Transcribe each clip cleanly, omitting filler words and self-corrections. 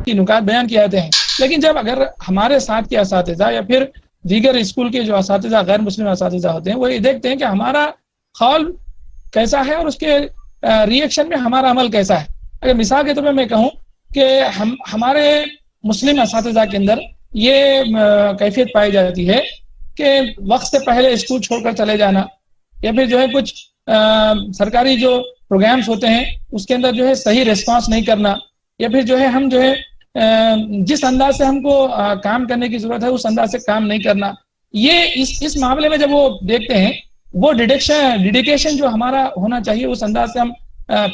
کی نکات بیان کیے جاتے ہیں، لیکن جب اگر ہمارے ساتھ کے اساتذہ یا پھر دیگر اسکول کے جو اساتذہ غیر مسلم اساتذہ ہوتے ہیں وہ یہ دیکھتے ہیں کہ ہمارا قول کیسا ہے اور اس کے ری ایکشن میں ہمارا عمل کیسا ہے. اگر مثال کے طور پہ میں کہوں کہ ہمارے مسلم اساتذہ کے اندر یہ کیفیت پائی جاتی ہے کہ وقت سے پہلے اسکول چھوڑ کر چلے جانا، یا پھر جو ہے کچھ سرکاری جو پروگرامز ہوتے ہیں اس کے اندر جو ہے صحیح ریسپانس نہیں کرنا، یا پھر جو ہے ہم جو ہے جس انداز سے ہم کو کام کرنے کی ضرورت ہے اس انداز سے کام نہیں کرنا. یہ اس معاملے میں جب وہ دیکھتے ہیں وہ ڈیڈیکیشن جو ہمارا ہونا چاہیے اس انداز سے ہم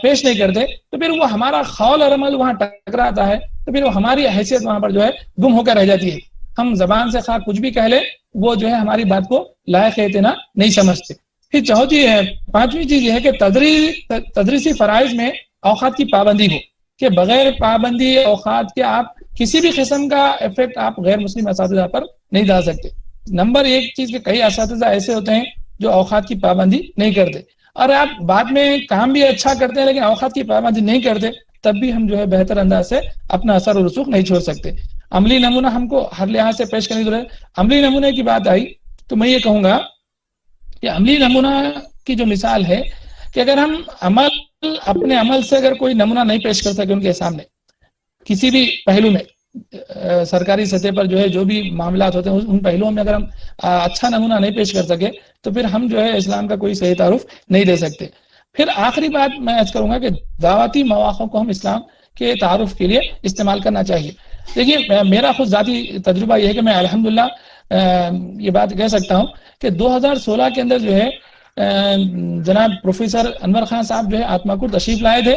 پیش نہیں کرتے، تو پھر وہ ہمارا قول اور عمل وہاں ٹکراتا ہے، تو پھر وہ ہماری حیثیت وہاں پر جو ہے گم ہو کر رہ جاتی ہے. ہم زبان سے خواہ کچھ بھی کہہ لیں وہ جو ہے ہماری بات کو لائق اعتنا نہیں سمجھتے. پھر پانچویں چیز یہ ہے کہ تدریسی فرائض میں اوقات کی پابندی ہو، کہ بغیر پابندی اوقات کے آپ کسی بھی قسم کا افیکٹ آپ غیر مسلم اساتذہ پر نہیں ڈال سکتے. نمبر ایک چیز کہ کئی اساتذہ ایسے ہوتے ہیں جو اوقات کی پابندی نہیں کرتے، اور آپ بعد میں کام بھی اچھا کرتے ہیں لیکن اوقات کی پابندی نہیں کرتے، تب بھی ہم جو ہے بہتر انداز سے اپنا اثر و رسوخ نہیں چھوڑ سکتے. عملی نمونہ ہم کو ہر لحاظ سے پیش کرنے کی ضرورت ہے. عملی نمونے کی بات آئی تو میں یہ کہوں گا کہ عملی نمونہ کی جو مثال ہے کہ اگر ہم اپنے عمل سے اگر کوئی نمونہ نہیں پیش کر سکے ان کے سامنے کسی بھی پہلو میں، سرکاری سطح پر جو ہے جو بھی معاملات ہوتے ہیں ان پہلوؤں میں اگر ہم اچھا نمونہ نہیں پیش کر سکے تو پھر ہم جو ہے اسلام کا کوئی صحیح تعارف نہیں دے سکتے. پھر آخری بات میں عرض کروں گا کہ دعوتی مواقع کو ہم اسلام کے تعارف کے لیے استعمال کرنا چاہیے. دیکھیے میرا خود ذاتی تجربہ یہ ہے کہ میں الحمدللہ یہ بات کہہ سکتا ہوں کہ 2016 کے اندر جو ہے جناب پروفیسر انور خان صاحب جو ہے آتما کو تشریف لائے تھے،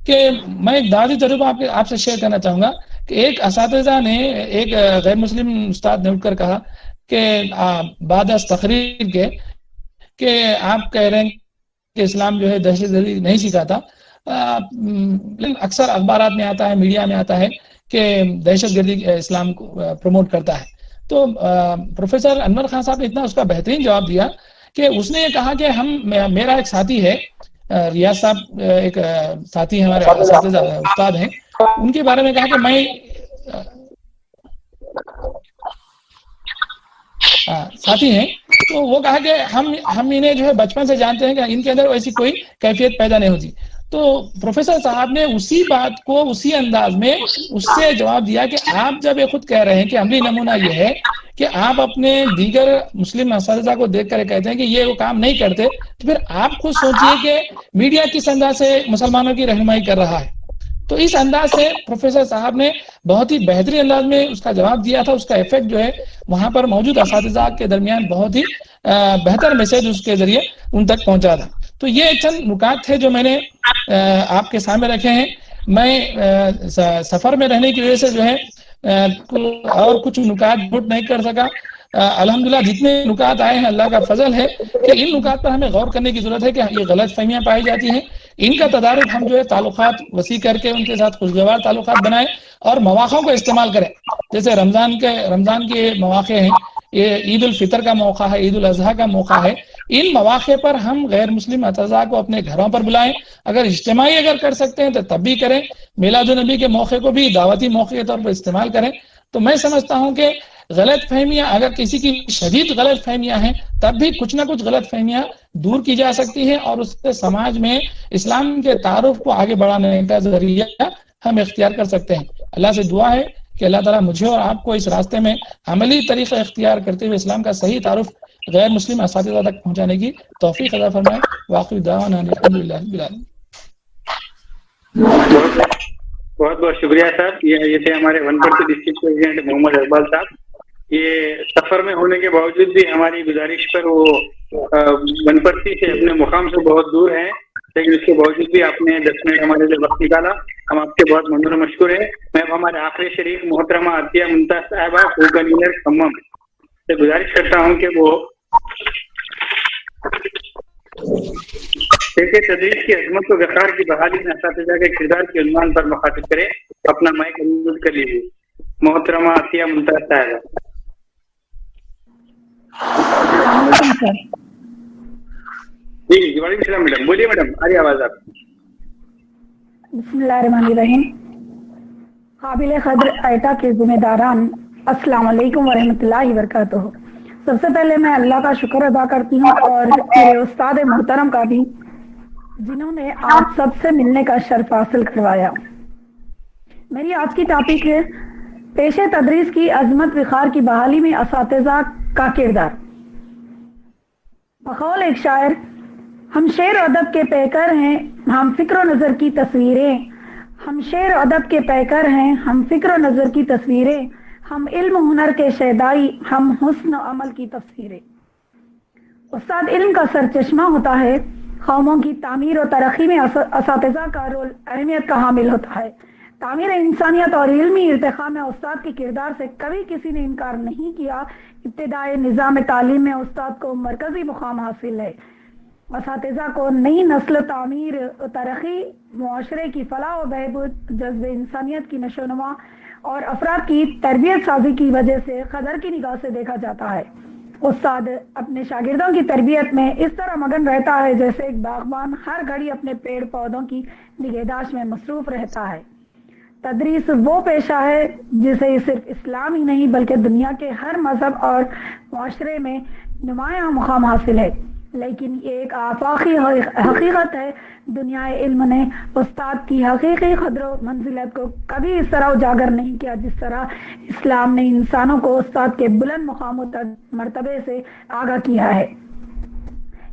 کہ میں ایک دعوی تجربہ آپ سے شیئر کرنا چاہوں گا کہ ایک اساتذہ نے، ایک غیر مسلم استاد نے اٹھ کر کہا کہ بعد از تقریر کے کہ آپ کہہ رہے ہیں کہ اسلام جو ہے دہشت گردی نہیں سکھاتا، لیکن اکثر اخبارات میں آتا ہے، میڈیا میں آتا ہے کہ دہشت گردی اسلام کو پروموٹ کرتا ہے. تو پروفیسر انور خان صاحب نے اتنا اس کا بہترین جواب دیا کہ اس نے یہ کہا کہ میرا ایک ساتھی ہے ریاض صاحب، ایک ساتھی ہیں ہمارے اساتذہ استاد ہیں، ان کے بارے میں کہا کہ میں ساتھی ہیں، تو وہ کہا کہ ہم انہیں جو ہے بچپن سے جانتے ہیں کہ ان کے اندر ایسی کوئی کیفیت پیدا نہیں ہوتی. تو پروفیسر صاحب نے اسی بات کو اسی انداز میں اس سے جواب دیا کہ آپ جب یہ خود کہہ رہے ہیں کہ عملی نمونہ یہ ہے کہ آپ اپنے دیگر مسلم اساتذہ کو دیکھ کر کہتے ہیں کہ یہ وہ کام نہیں کرتے، تو پھر آپ خود سوچئے کہ میڈیا کس انداز سے مسلمانوں کی رہنمائی کر رہا ہے. تو اس انداز سے پروفیسر صاحب نے بہت ہی بہترین انداز میں اس کا جواب دیا تھا. اس کا ایفیکٹ جو ہے وہاں پر موجود اساتذہ کے درمیان بہت ہی بہتر میسج اس کے ذریعے ان تک پہنچا تھا. تو یہ چند نکات تھے جو میں نے آپ کے سامنے رکھے ہیں. میں سفر میں رہنے کی وجہ سے جو ہے اور کچھ نکات نوٹ نہیں کر سکا. الحمدللہ جتنے نکات آئے ہیں اللہ کا فضل ہے کہ ان نکات پر ہمیں غور کرنے کی ضرورت ہے کہ یہ غلط فہمیاں پائی جاتی ہیں، ان کا تدارک ہم جو ہے تعلقات وسیع کر کے ان کے ساتھ خوشگوار تعلقات بنائیں اور مواقع کو استعمال کریں. جیسے رمضان کے مواقع ہیں، یہ عید الفطر کا موقع ہے، عید الاضحیٰ کا موقع ہے، ان مواقع پر ہم غیر مسلم اساتذہ کو اپنے گھروں پر بلائیں. اگر اجتماعی کر سکتے ہیں تو تب بھی کریں. میلاد النبی کے موقع کو بھی دعوتی موقع کے طور پر استعمال کریں. تو میں سمجھتا ہوں کہ غلط فہمیاں، اگر کسی کی شدید غلط فہمیاں ہیں تب بھی کچھ نہ کچھ غلط فہمیاں دور کی جا سکتی ہیں اور اس سے سماج میں اسلام کے تعارف کو آگے بڑھانے کا ذریعہ ہم اختیار کر سکتے ہیں. اللہ سے دعا ہے کہ اللہ تعالیٰ مجھے اور آپ کو اس راستے میں عملی طریقہ اختیار کرتے ہوئے اسلام کا صحیح تعارف غیر مسلم اساتذہ تک پہنچانے کی توفیق عطا فرمائے. وآخر دعوانا الحمدللہ رب العالمین. بہت بہت شکریہ صاحب. یہ تھے ہمارے ونپرتی ڈسٹرکٹ پریزیڈنٹ محمد اقبال صاحب. یہ سفر میں ہونے کے باوجود بھی ہماری گزارش پر وہ ونپرتی سے اپنے مقام سے بہت دور ہیں، لیکن اس کے باوجود بھی آپ نے 10 منٹ ہمارے لیے وقت نکالا. ہم آپ کے بہت ممنون و مشکور ہیں. میں اب ہمارے آخری شریک محترمہ عطیہ ممتاز صاحبہ کو کنوینر کھمم سے گزارش کرتا ہوں کہ وہ تدریس کی عظمت و وقار کی بحالی میں اساتذہ کے کردار کے عنوان پر مخاطب کرے. اپنا مائک انمیوٹ کر لیجیے. محترمہ عطیہ ممتاز صاحبہ. جی وعلیکم السلام میڈم. بولیے میڈم، آ رہی آواز آپ. بسم اللہ الرحمن الرحیم. قابل قدر ایٹا کے ذمہ داران، السلام علیکم ورحمۃ اللہ وبرکاتہ۔ سب سے پہلے میں اللہ کا شکر ادا کرتی ہوں اور میرے استاد محترم کا بھی، جنہوں نے آپ سب سے ملنے کا شرف حاصل کروایا۔ میری آج کی ٹاپک ہے پیش تدریس کی عظمت وقار کی بحالی میں اساتذہ کا کردار۔ بقول ایک شاعر، ہم شعر و ادب کے پیکر ہیں، ہم فکر و نظر کی تصویریں، ہم شعر و ادب کے پیکر ہیں، ہم فکر و نظر کی تصویریں، ہم علم و ہنر کے شیدائی، ہم حسن و عمل کی تفسیریں۔ استاد علم کا سرچشمہ ہوتا ہے، قوموں کی تعمیر و ترقی میں اساتذہ کا رول اہمیت کا حامل ہوتا ہے۔ تعمیر انسانیت اور علمی ارتقاء میں استاد کے کردار سے کبھی کسی نے انکار نہیں کیا۔ ابتدائی نظام تعلیم میں استاد کو مرکزی مقام حاصل ہے۔ اساتذہ کو نئی نسل تعمیر و ترقی، معاشرے کی فلاح و بہبود، جذب انسانیت کی نشو و نما اور افراد کی تربیت سازی کی وجہ سے قدر کی نگاہ سے دیکھا جاتا ہے۔ استاد اپنے شاگردوں کی تربیت میں اس طرح مگن رہتا ہے جیسے ایک باغبان ہر گھڑی اپنے پیڑ پودوں کی نگہداشت میں مصروف رہتا ہے۔ تدریس وہ پیشہ ہے جسے صرف اسلام ہی نہیں بلکہ دنیا کے ہر مذہب اور معاشرے میں نمایاں مقام حاصل ہے، لیکن یہ ایک آفاقی حقیقت ہے۔ دنیا علم نے استاد کی حقیقی قدر و منزلت کو کبھی اس طرح اجاگر نہیں کیا جس طرح اسلام نے انسانوں کو استاد کے بلند مقام و مرتبے سے آگاہ کیا ہے۔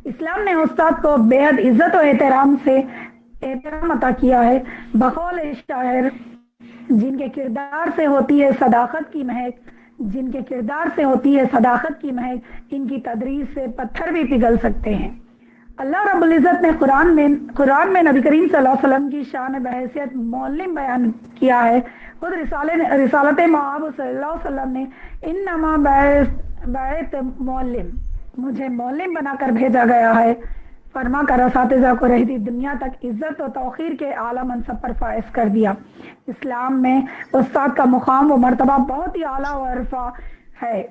اسلام نے استاد کو بے حد عزت و احترام عطا کیا ہے۔ بقول شاعر، جن کے کردار سے ہوتی ہے صداقت کی مہک، جن کے کردار سے ہوتی ہے صداقت کی مہک، ان کی تدریس سے پتھر بھی پگھل سکتے ہیں۔ اللہ رب العزت نے قرآن میں نبی کریم صلی اللہ علیہ وسلم کی شان بحیثیت معلم بیان کیا ہے۔ خود رسالت مآب صلی اللہ علیہ وسلم نے انما بعثت معلم، مجھے معلم بنا کر بھیجا گیا ہے، فرما کر اساتذہ کو رہتی دنیا تک عزت و توقیر کے اعلیٰ منصب پر فائز کر دیا۔ اسلام میں استاد کا مقام و مرتبہ بہت ہی اعلیٰ و عرفہ ہے۔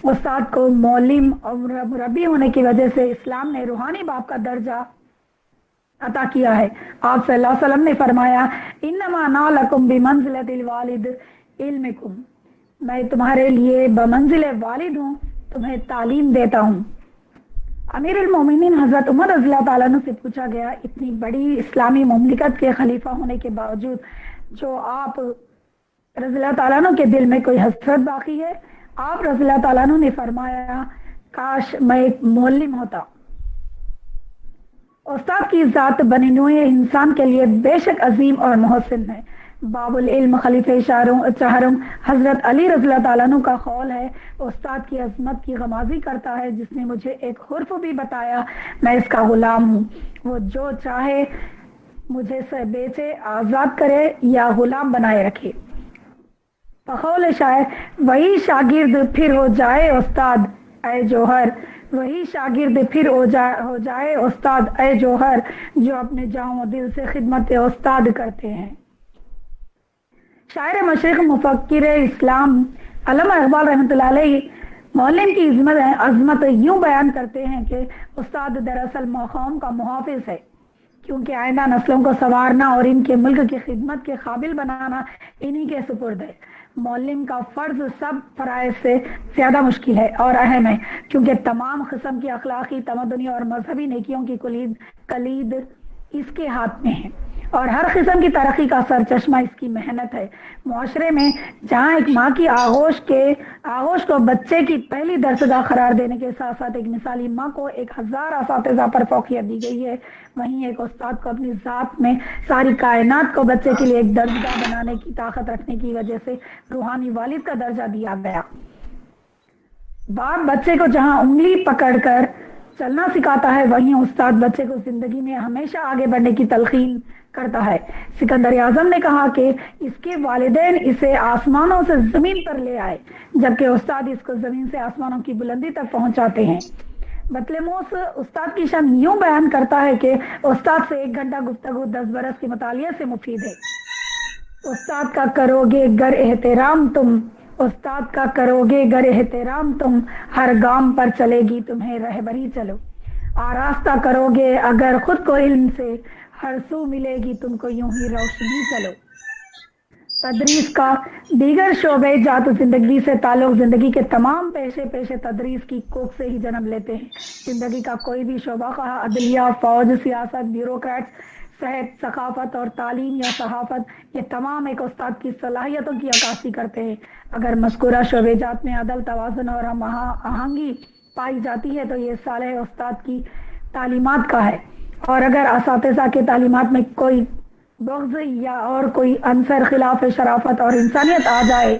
استاد کو معلم اور مربی ہونے کی وجہ سے اسلام نے روحانی باپ کا درجہ عطا کیا ہے۔ آپ صلی اللہ علیہ وسلم نے فرمایا، انما انا لکم بمنزلۃ الوالد علمکم، میں تمہارے لیے بمنزل والد ہوں، تمہیں تعلیم دیتا ہوں۔ امیر المومنین حضرت عمر رضی اللہ تعالیٰ عنہ سے پوچھا گیا، اتنی بڑی اسلامی مملکت کے خلیفہ ہونے کے باوجود جو آپ رضی اللہ تعالیٰ عنہ کے دل میں کوئی حسرت باقی ہے؟ آپ رضی اللہ تعالیٰ عنہ نے فرمایا، کاش میں ایک معلم ہوتا۔ استاد کی ذات بنی نوع انسان کے لیے بے شک عظیم اور محسن ہے۔ باب العلم خلیفہ چہرم حضرت علی رضی اللہ تعالیٰ عنہ کا قول ہے، استاد کی عظمت کی غمازی کرتا ہے جس نے مجھے ایک حرف بھی بتایا، میں اس کا غلام ہوں، وہ جو چاہے مجھے سے بیچے، آزاد کرے یا غلام بنائے رکھے۔ بقول شاعر، وہی شاگرد پھر ہو جائے استاد اے جوہر، وہی شاگرد پھر ہو جائے استاد اے جوہر، جو اپنے جان و دل سے خدمت استاد کرتے ہیں۔ شاعر مشرق مفکر اسلام علامہ اقبال رحمۃ اللہ علیہ معلم کی عظمت یوں بیان کرتے ہیں کہ استاد دراصل قوم کا محافظ ہے، کیونکہ آئندہ نسلوں کو سنوارنا اور ان کے ملک کی خدمت کے قابل بنانا انہی کے سپرد ہے۔ معلم کا فرض سب فرائض سے زیادہ مشکل ہے اور اہم ہے، کیونکہ تمام قسم کی اخلاقی، تمدنی اور مذہبی نیکیوں کی کلید اس کے ہاتھ میں ہے اور ہر قسم کی ترقی کا سرچشمہ اس کی محنت ہے۔ معاشرے میں جہاں ایک ماں کی آغوش کو بچے کی پہلی درسگاہ قرار دینے کے ساتھ ساتھ ایک مثالی ماں کو 1000 اساتذہ پر فوقیت دی گئی ہے، وہیں ایک استاد کو اپنی ذات میں ساری کائنات کو بچے کے لیے ایک درسگاہ بنانے کی طاقت رکھنے کی وجہ سے روحانی والد کا درجہ دیا گیا۔ باپ بچے کو جہاں انگلی پکڑ کر چلنا سکھاتا ہے، وہیں استاد بچے کو زندگی میں ہمیشہ آگے بڑھنے کی تلقین کرتا ہے۔ سکندر اعظم نے کہا کہ اس کے والدین اسے آسمانوں سے زمین پر لے آئے، جبکہ استاد اس کو زمین سے آسمانوں کی بلندی تک پہنچاتے ہیں۔ بطلموس استاد کی شان یوں بیان کرتا ہے کہ استاد سے 1 گھنٹہ گفتگو 10 برس کے مطالعے سے مفید ہے۔ استاد کا کرو گے گر احترام تم، استاد کا کرو گے گر احترام تم، ہر گام پر چلے گی تمہیں رہبری چلو۔ آراستہ کرو گے اگر خود کو علم سے، ہر سو ملے گی تم کو یوں ہی روشنی چلو۔ تدریس کا دیگر شعبے ذات زندگی سے تعلق زندگی کے تمام پیشے تدریس کی کوکھ سے ہی جنم لیتے ہیں۔ زندگی کا کوئی بھی شعبہ، خواہ عدلیہ، فوج، سیاست، بیوروکریٹس، صحت، ثقافت اور تعلیم یا صحافت، یہ تمام ایک استاد کی صلاحیتوں کی عکاسی کرتے ہیں۔ اگر مذکورہ شعبے جات میں عدل، توازن اور ہم آہنگی پائی جاتی ہے تو یہ صالح استاد کی تعلیمات کا ہے، اور اگر اساتذہ کے تعلیمات میں کوئی بغض یا اور کوئی عنصر خلاف شرافت اور انسانیت آ جائے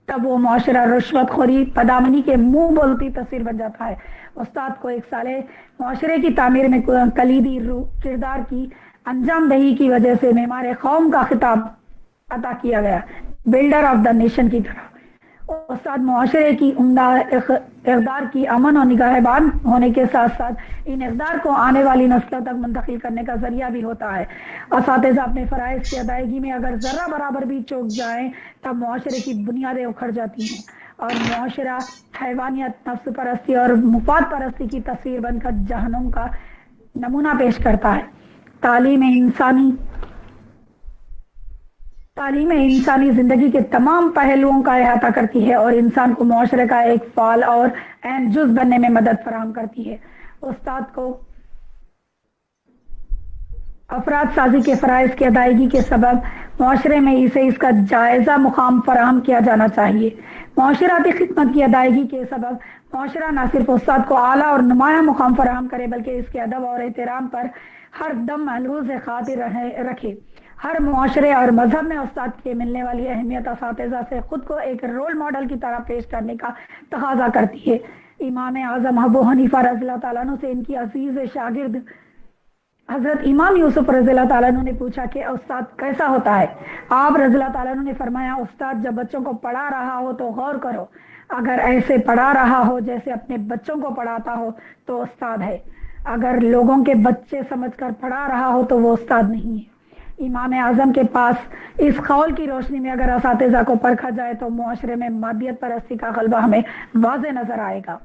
تب وہ معاشرہ رشوت خوری، پدامنی کے منہ بولتی تصویر بن جاتا ہے۔ استاد کو ایک صالح معاشرے کی تعمیر میں کلیدی کردار کی انجام دہی کی وجہ سے معمار قوم کا خطاب عطا کیا گیا، بلڈر آف دا نیشن کی طرح۔ استاد معاشرے کی عمدہ اقدار کی امن اور نگہبان ہونے کے ساتھ ساتھ ان اقدار کو آنے والی نسلوں تک منتقل کرنے کا ذریعہ بھی ہوتا ہے۔ اساتذہ اپنے فرائض کی ادائیگی میں اگر ذرہ برابر بھی چوک جائیں تب معاشرے کی بنیادیں اکھڑ جاتی ہیں اور معاشرہ حیوانیت، نفس پرستی اور مفاد پرستی کی تصویر بن کر جہنم کا نمونہ پیش کرتا ہے۔ تعلیم انسانی زندگی کے تمام پہلوؤں کا احاطہ کرتی ہے اور انسان کو معاشرے کا ایک فعال اور اہم جز بننے میں مدد فراہم کرتی ہے۔ استاد کو افراد سازی کے فرائض کی ادائیگی کے سبب معاشرے میں اسے اس کا جائزہ مقام فراہم کیا جانا چاہیے۔ معاشراتی خدمت کی ادائیگی کے سبب معاشرہ نہ صرف استاد کو اعلیٰ اور نمایاں مقام فراہم کرے بلکہ اس کے ادب اور احترام پر ہر دم ملحوظ خاطر رکھے۔ ہر معاشرے اور مذہب میں استاد کے ملنے والی اہمیت اساتذہ سے خود کو ایک رول ماڈل کی طرح پیش کرنے کا تقاضا کرتی ہے۔ امام اعظم ابو حنیفہ رضی اللہ تعالیٰ عنہ سے ان کی عزیز شاگرد حضرت امام یوسف رضی اللہ تعالیٰ عنہ نے پوچھا کہ استاد کیسا ہوتا ہے؟ آپ رضی اللہ تعالیٰ عنہ نے فرمایا، استاد جب بچوں کو پڑھا رہا ہو تو غور کرو، اگر ایسے پڑھا رہا ہو جیسے اپنے بچوں کو پڑھاتا ہو تو استاد ہے، اگر لوگوں کے بچے سمجھ کر پڑھا رہا ہو تو وہ استاد نہیں ہے۔ امام اعظم کے پاس اس قول کی روشنی میں اگر اساتذہ کو پرکھا جائے تو معاشرے میں مادیت پرستی کا غلبہ ہمیں واضح نظر آئے گا۔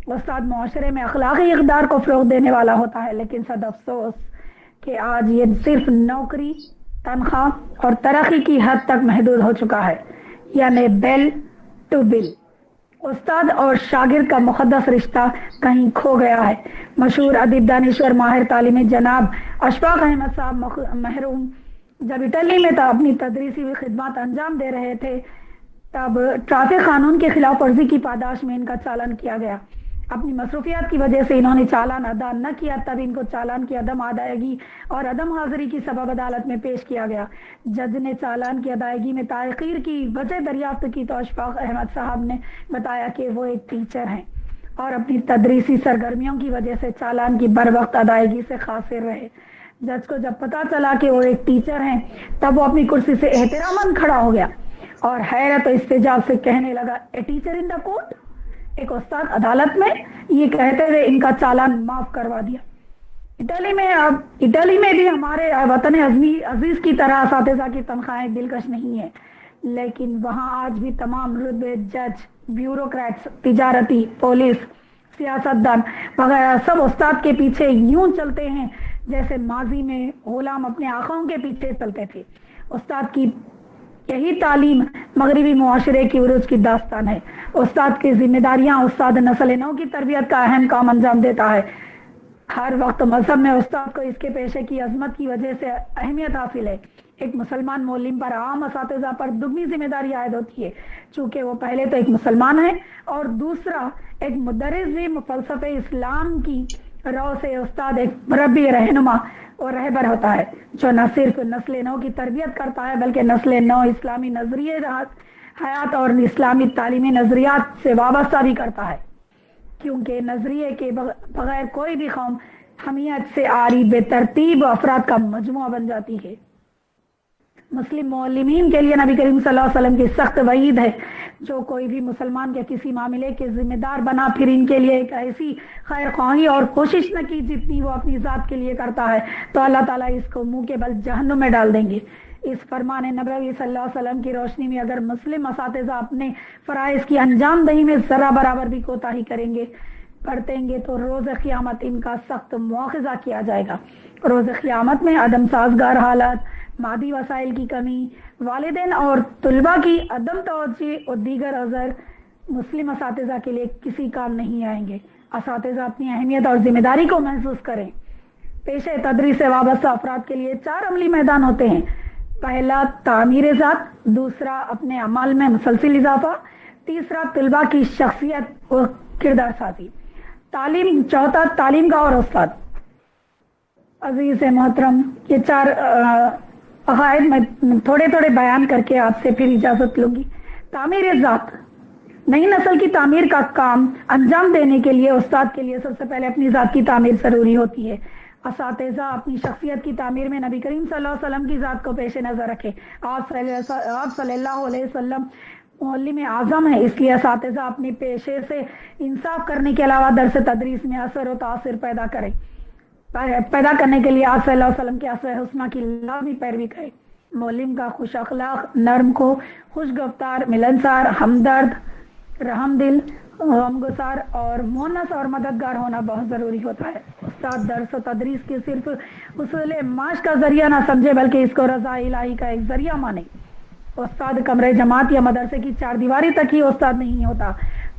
استاد معاشرے میں اخلاقی اقدار کو فروغ دینے والا ہوتا ہے، لیکن صد افسوس کہ آج یہ صرف نوکری، تنخواہ اور ترقی کی حد تک محدود ہو چکا ہے، یعنی بیل ٹو بل۔ استاد اور شاگرد کا مقدس رشتہ کہیں کھو گیا ہے۔ مشہور ادیب، دانشور، ماہر تعلیم جناب اشفاق احمد صاحب محروم جب اٹلی میں اپنی تدریسی خدمات انجام دے رہے تھے تب ٹریفک قانون کی خلاف ورزی کی پاداش میں ان کا چالان کیا گیا۔ اپنی مصروفیات کی وجہ سے انہوں نے چالان ادا نہ کیا، تب ان کو چالان کی عدم ادائیگی اور عدم حاضری کی سبب عدالت میں پیش کیا گیا۔ جج نے چالان کی ادائیگی میں تاخیر کی وجہ دریافت کی تو اشفاق احمد صاحب نے بتایا کہ وہ ایک ٹیچر ہیں اور اپنی تدریسی سرگرمیوں کی وجہ سے چالان کی بر وقت ادائیگی سے قاصر رہے۔ جج کو جب پتا چلا کہ وہ ایک ٹیچر ہیں تب وہ اپنی کرسی سے احتراماً کھڑا ہو گیا اور حیرت و استعجاب سے کہنے لگا، a teacher in the court, ایک استاد عدالت میں، یہ کہتے ہوئے ان کا چالان معاف کروا دیا۔ اٹلی میں بھی ہمارے وطن عزیز کی طرح اساتذہ کی تنخواہیں دلکش نہیں ہیں، لیکن وہاں آج بھی تمام رتبے، جج، بیوروکریٹس، تجارتی، پولیس، سیاستدان وغیرہ سب استاد کے پیچھے یوں چلتے ہیں جیسے ماضی میں غلام اپنے آقاؤں کے پیچھے چلتے تھے۔ استاد کی یہی تعلیم مغربی معاشرے کی عروج کی داستان ہے۔ استاد کی ذمہ داریاں، استاد نسل نو کی تربیت کا اہم کام انجام دیتا ہے۔ ہر وقت مذہب میں استاد کو اس کے پیشے کی عظمت کی وجہ سے اہمیت حاصل ہے۔ ایک مسلمان معلم پر عام اساتذہ پر دگنی ذمہ داری عائد ہوتی ہے، چونکہ وہ پہلے تو ایک مسلمان ہے اور دوسرا ایک مدرس بھی۔ فلسفہ اسلام کی رو سے استاد ایک مربی، رہنما اور رہبر ہوتا ہے جو نہ صرف نسل نو کی تربیت کرتا ہے بلکہ نسل نو اسلامی نظریے حیات اور اسلامی تعلیمی نظریات سے وابستہ بھی کرتا ہے، کیونکہ نظریے کے بغیر کوئی بھی قوم حمیت سے عاری بے ترتیب افراد کا مجموعہ بن جاتی ہے۔ مسلم معلمین کے لیے نبی کریم صلی اللہ علیہ وسلم کی سخت وعید ہے، جو کوئی بھی مسلمان کے کسی معاملے کے ذمہ دار بنا پھر ان کے لیے ایک ایسی خیر خواہی اور کوشش نہ کی جتنی وہ اپنی ذات کے لیے کرتا ہے تو اللہ تعالیٰ اس کو منہ کے بل جہنم میں ڈال دیں گے۔ اس فرمان نبوی صلی اللہ علیہ وسلم کی روشنی میں اگر مسلم اساتذہ اپنے فرائض کی انجام دہی میں ذرا برابر بھی کوتاہی کریں گے برتیں گے تو روز قیامت ان کا سخت مواخذہ کیا جائے گا۔ روز قیامت میں عدم سازگار حالت، مادی وسائل کی کمی، والدین اور طلباء کی عدم توجہ اور دیگر عذر مسلم اساتذہ کے لیے کسی کام نہیں آئیں گے۔ اساتذہ اپنی اہمیت اور ذمہ داری کو محسوس کریں۔ پیشے تدریس سے وابستہ افراد کے لیے 4 عملی میدان ہوتے ہیں۔ پہلا تعمیر ذات، دوسرا اپنے اعمال میں مسلسل اضافہ، تیسرا طلباء کی شخصیت اور کردار سازی، چوتھا تعلیم کا اور استاد۔ عزیز محترم، یہ 4 عقائد میں تھوڑے تھوڑے بیان کر کے آپ سے پھر اجازت لوں گی۔ تعمیر ذات، نئی نسل کی تعمیر کا کام انجام دینے کے لیے استاد کے لیے سب سے پہلے اپنی ذات کی تعمیر ضروری ہوتی ہے۔ اساتذہ اپنی شخصیت کی تعمیر میں نبی کریم صلی اللہ علیہ وسلم کی ذات کو پیش نظر رکھے۔ آپ صلی اللہ علیہ وسلم معلم اعظم ہے، اس لیے اساتذہ اپنے پیشے سے انصاف کرنے کے علاوہ درس تدریس میں اثر و تاثر پیدا کرنے کے لیے آپ صلی اللہ علیہ وسلم کے اسوہ حسنہ کی لازمی پیروی کرے۔ معلم کا خوش اخلاق، نرم کو، خوش گفتار، ملنسار، ہمدرد، رحم دل، غمگسار اور مونس اور مددگار ہونا بہت ضروری ہوتا ہے۔ استاد درس و تدریس کے صرف اصول معاش کا ذریعہ نہ سمجھے بلکہ اس کو رضا الہی کا ایک ذریعہ مانے۔ استاد کمرے جماعت یا مدرسے کی 4 دیواری تک ہی استاد نہیں ہوتا۔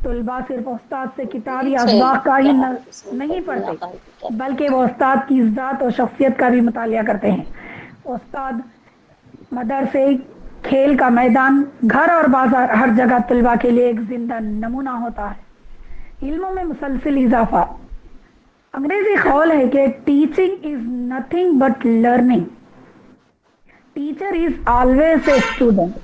طلباء صرف استاد سے کتاب یا اسباق کا ہی نہیں پڑھتے بلکہ وہ استاد کی ذات اور شخصیت کا بھی مطالعہ کرتے ہیں۔ استاد مدرسے، کھیل کا میدان، گھر اور بازار، ہر جگہ طلباء کے لیے ایک زندہ نمونہ ہوتا ہے۔ علموں میں مسلسل اضافہ۔ انگریزی قول ہے کہ teaching is nothing but learning, teacher is always a student.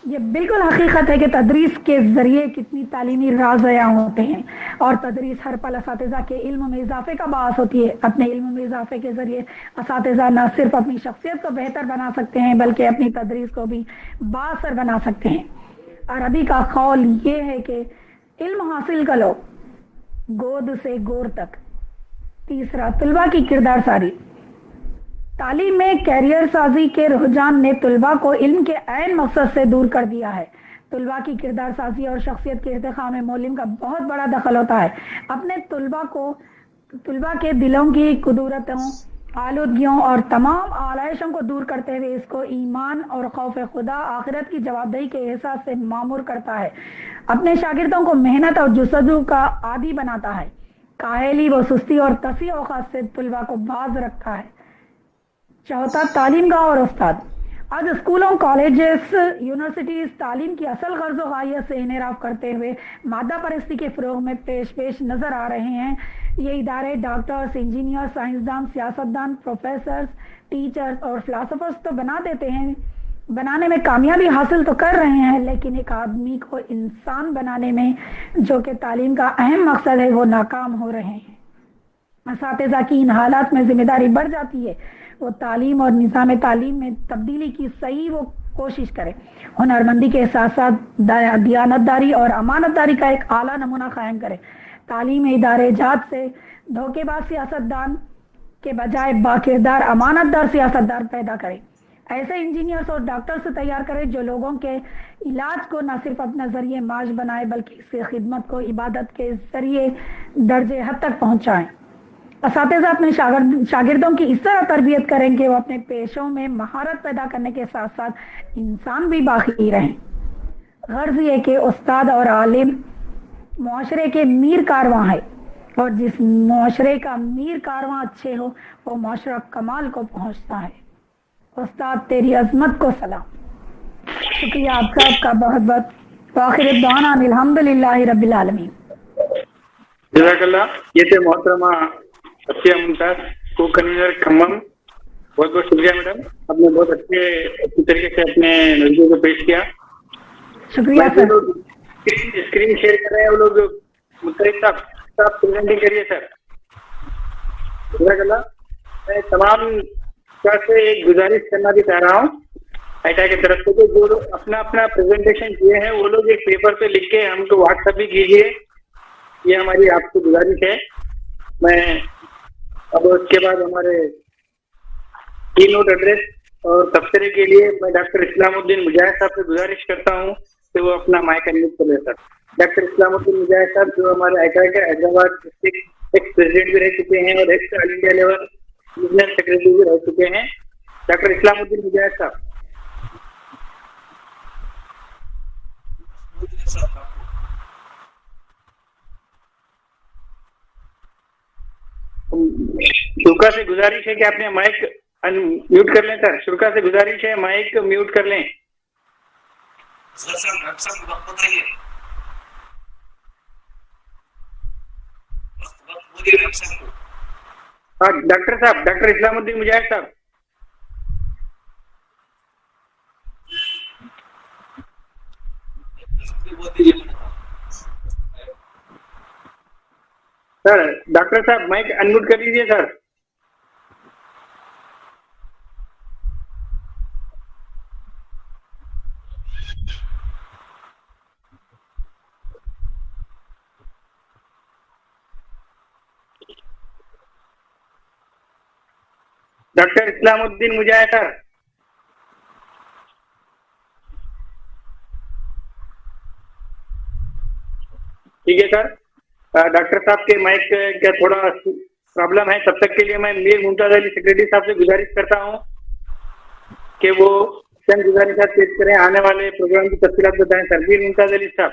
یہ بالکل حقیقت ہے کہ تدریس کے ذریعے کتنی تعلیمی راز ضیاع ہوتے ہیں، اور تدریس ہر پل اساتذہ کے علم میں اضافے کا باعث ہوتی ہے۔ اپنے علم میں اضافے کے ذریعے اساتذہ نہ صرف اپنی شخصیت کو بہتر بنا سکتے ہیں بلکہ اپنی تدریس کو بھی بااثر بنا سکتے ہیں۔ عربی کا قول یہ ہے کہ علم حاصل کرو گود سے گور تک۔ تیسرا، طلباء کی کردار سازی۔ تعلیم میں کیریئر سازی کے رجحان نے طلباء کو علم کے عین مقصد سے دور کر دیا ہے۔ طلباء کی کردار سازی اور شخصیت کے ارتقاء میں معلم کا بہت بڑا دخل ہوتا ہے۔ اپنے طلباء کے دلوں کی قدورتوں، آلودگیوں اور تمام آلائشوں کو دور کرتے ہوئے اس کو ایمان اور خوف خدا، آخرت کی جوابدہی کے احساس سے معمور کرتا ہے۔ اپنے شاگردوں کو محنت اور جستجو کا عادی بناتا ہے۔ کاہلی و سستی اور تصحیح اوقات سے طلباء کو باز رکھتا ہے۔ چوتھا، تعلیم گاہ اور استاد۔ آج اسکولوں، کالجز، یونیورسٹیز تعلیم کی اصل غرض و غایت سے انحراف کرتے ہوئے مادہ پرستی کے فروغ میں پیش نظر آ رہے ہیں۔ یہ ادارے ڈاکٹرز، انجینئر، سائنسدان، سیاستدان، پروفیسرز، ٹیچرز اور فلاسفرز تو بنا دیتے ہیں، بنانے میں کامیابی حاصل تو کر رہے ہیں، لیکن ایک آدمی کو انسان بنانے میں جو کہ تعلیم کا اہم مقصد ہے وہ ناکام ہو رہے ہیں۔ اساتذہ کی ان حالات میں ذمہ داری بڑھ جاتی ہے، وہ تعلیم اور نظام تعلیم میں تبدیلی کی صحیح وہ کوشش کرے، ہنرمندی کے ساتھ ساتھ دیانت داری اور امانت داری کا ایک اعلیٰ نمونہ قائم کرے۔ تعلیمی ادارے جات سے دھوکے باز سیاستدان کے بجائے باکردار امانت دار سیاستدار پیدا کرے۔ ایسے انجینئرز اور ڈاکٹر سے تیار کرے جو لوگوں کے علاج کو نہ صرف اپنا ذریعہ معاش بنائے بلکہ اس کی خدمت کو عبادت کے ذریعے درجے حد تک پہنچائیں۔ اساتذہ اپنے شاگردوں کی اس طرح تربیت کریں کہ وہ اپنے پیشوں میں مہارت پیدا کرنے کے ساتھ ساتھ انسان بھی باقی رہیں۔ غرض یہ کہ استاد اور عالم معاشرے کے میر کارواں ہے، اور جس معاشرے کا میر کارواں اچھے ہو وہ معاشرہ کمال کو پہنچتا ہے۔ استاد تیری عظمت کو سلام۔ شکریہ آپ سب کا بہت بہت۔ وآخر دعوانا الحمدللہ رب العالمین۔ جزاک اللہ۔ یہ تھے محترمہ عطیہ ممتاز، کو کنوینر کھمم۔ بہت بہت شکریہ میڈم، آپ نے بہت اچھی طریقے سے اپنے نظریے کو پیش کیا۔ شکریہ سر۔ اسکرین شیئر کر رہے ہیں وہ لوگ، مسترد صاحب پریزنٹنگ کریے سر۔ جزاک اللہ۔ میں تمام سے ایک گزارش کرنا بھی چاہ رہا ہوں ایٹا کی طرف سے کہ جو لوگ اپنا پریزنٹیشن کیے ہیں وہ لوگ ایک پیپر پہ لکھ کے ہم کو واٹس ایپ بھی کیجیے، یہ ہماری آپ سے گزارش ہے۔ میں اب اس کے بعد ہمارے کی نوٹ ایڈریس اور تبصرے کے لیے میں ڈاکٹر اسلام الدین مجاہد صاحب سے گزارش کرتا ہوں تو وہ اپنا مائک انمیوٹ کر لیں سر. ڈاکٹر اسلام الدین مجاہد صاحب جو ہمارے آئی کے حیدرآباد ڈسٹرکٹ ایکس پریزیڈنٹ بھی رہ چکے ہیں اور ایکس آل انڈیا لیول ریجنل سیکرٹری بھی رہ چکے ہیں. ڈاکٹر اسلام الدین مجاہد صاحب. شرکا سے گزارش ہے کہ آپ نے مائک میوٹ کر لیں سر. شرکا سے گزارش ہے مائک میوٹ کر لیں. ہاں ڈاکٹر صاحب, ڈاکٹر اسلام الدین مجاہد صاحب. سر ڈاکٹر صاحب مائک انمیوٹ کر لیجیے سر. ڈاکٹر اسلام الدین مجاہد سر. ٹھیک ہے سر. ڈاکٹر صاحب کے مائک کا تھوڑا پرابلم ہے. تب تک کے لیے میں میر ممتاز علی سیکرٹری صاحب سے گزارش کرتا ہوں کہ وہ چند گزارشات پیش کریں, آنے والے پروگرام کی تفصیلات بتائیں سر. میر ممتاز علی صاحب.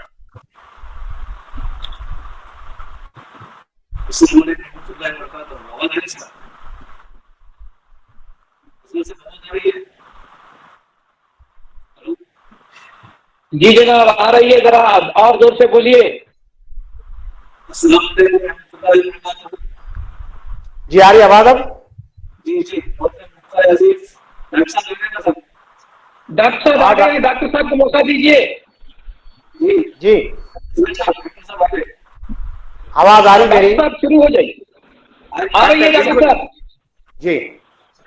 جی جناب آ رہی ہے, ذرا اور زور سے بولیے. جی آ رہی آواز اب؟ جی جی ڈاکٹر صاحب ڈاکٹر صاحب کو موقع دیجیے. جی جی آواز آ رہی میری؟ شروع ہو جائیے. آ رہی ہے ڈاکٹر صاحب؟ جی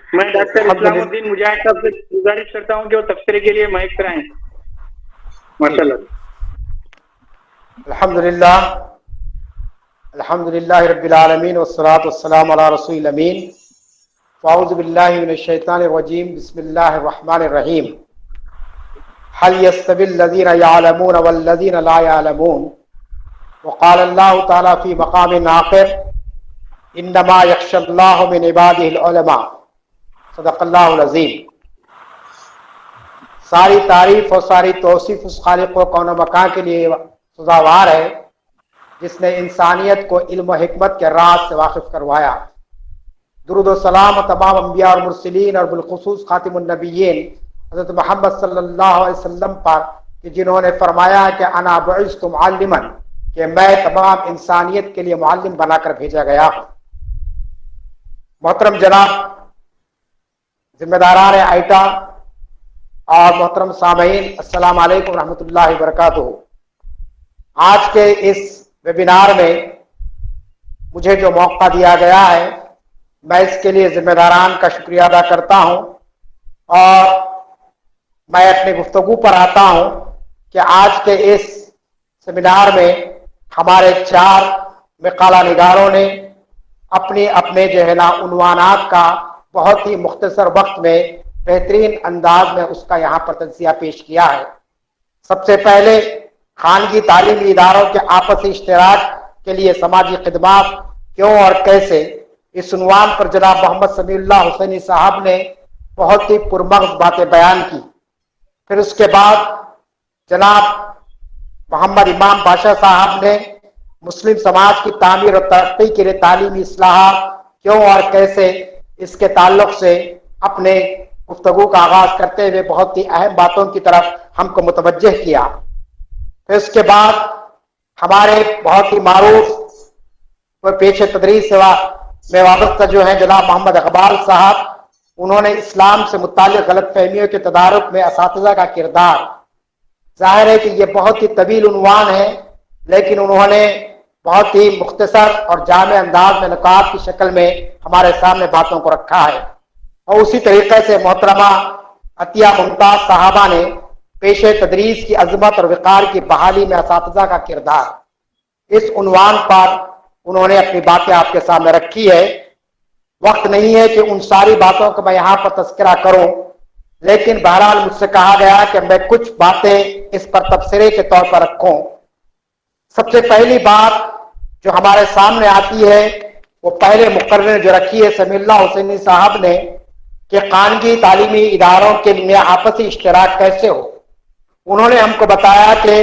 میں ڈاکٹر اسلام الدین مجاہد صاحب سے گزارش کرتا ہوں کہ وہ تبصرے کے لیے مائک کرائیں. ماشاء اللہ. الحمد للہ رب العالمین والصلاة والسلام علی رسول الامین. اعوذ باللہ من الشیطان الرجیم. بسم اللہ الرحمن الرحیم. هل يستوي الذین یعلمون والذین لا یعلمون. وقال اللہ تعالی فی مقام آخر انما یخشی اللہ من عباده العلماء. صدق اللہ العظیم. ساری تعریف اور ساری توصیف اس خالق و کون و مکان کے لیے سزاوار ہے جس نے انسانیت کو علم و حکمت کے راز سے واقف کروایا. درود و سلام تمام انبیاء اور مرسلین اور بالخصوص خاتم النبیین حضرت محمد صلی اللہ علیہ وسلم پر کہ جنہوں نے فرمایا کہ انا بعثت معلما, کہ میں تمام انسانیت کے لیے معلم بنا کر بھیجا گیا ہوں. محترم جناب ذمہ داران آئٹا اور محترم سامعین, السلام علیکم ورحمۃ اللہ وبرکاتہ. آج کے اس ویبینار میں مجھے جو موقع دیا گیا ہے میں اس کے لیے ذمہ داران کا شکریہ ادا کرتا ہوں, اور میں اپنے گفتگو پر آتا ہوں کہ آج کے اس سیمینار میں ہمارے 4 مقالہ نگاروں نے اپنے جو ہے نا عنوانات کا بہت ہی مختصر وقت میں بہترین انداز میں اس کا یہاں پر تجزیہ پیش کیا ہے. سب سے پہلے خانگی تعلیمی اداروں کے آپسی اشتراک کے لیے سماجی خدمات کیوں اور کیسے, اس عنوان پر جناب محمد سمیع اللہ حسینی صاحب نے بہت ہی پرمغز باتیں بیان کی. پھر اس کے بعد جناب محمد امام بادشاہ صاحب نے مسلم سماج کی تعمیر اور ترقی کے لیے تعلیمی اصلاحات کیوں اور کیسے اس کے تعلق سے اپنے گفتگو کا آغاز کرتے ہوئے بہت ہی اہم باتوں کی طرف ہم کو متوجہ کیا. پھر اس کے بعد ہمارے بہت ہی معروف پیش تدریس میں وابستہ جو ہیں جناب محمد اقبال صاحب, انہوں نے اسلام سے متعلق غلط فہمیوں کے تدارک میں اساتذہ کا کردار. ظاہر ہے کہ یہ بہت ہی طویل عنوان ہے, لیکن انہوں نے بہت ہی مختصر اور جامع انداز میں نکات کی شکل میں ہمارے سامنے باتوں کو رکھا ہے. اور اسی طریقے سے محترمہ عطیہ ممتاز صاحبہ نے پیش تدریس کی عظمت اور وقار کی بحالی میں اساتذہ کا کردار, اس عنوان پر انہوں نے اپنی باتیں آپ کے سامنے رکھی ہے. وقت نہیں ہے کہ ان ساری باتوں کو میں یہاں پر تذکرہ کروں, لیکن بہرحال مجھ سے کہا گیا کہ میں کچھ باتیں اس پر تبصرے کے طور پر رکھوں۔ سب سے پہلی بات جو ہمارے سامنے آتی ہے وہ پہلے مقرر نے جو رکھی ہے سمیع اللہ حسینی صاحب نے کہ خانگی تعلیمی اداروں کے لیے آپسی اشتراک کیسے ہو۔ انہوں نے ہم کو بتایا کہ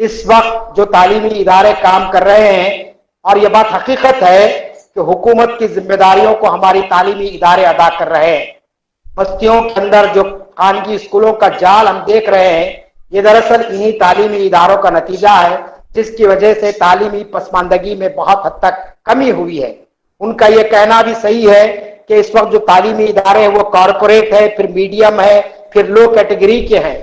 اس وقت جو تعلیمی ادارے کام کر رہے ہیں، اور یہ بات حقیقت ہے کہ حکومت کی ذمہ داریوں کو ہماری تعلیمی ادارے ادا کر رہے ہیں۔ بستیوں کے اندر جو خانگی اسکولوں کا جال ہم دیکھ رہے ہیں، یہ دراصل انہی تعلیمی اداروں کا نتیجہ ہے، جس کی وجہ سے تعلیمی پسماندگی میں بہت حد تک کمی ہوئی ہے۔ ان کا یہ کہنا بھی صحیح ہے کہ اس وقت جو تعلیمی ادارے ہیں وہ کارپوریٹ ہے، پھر میڈیم ہے، پھر لو کیٹیگری کے ہیں۔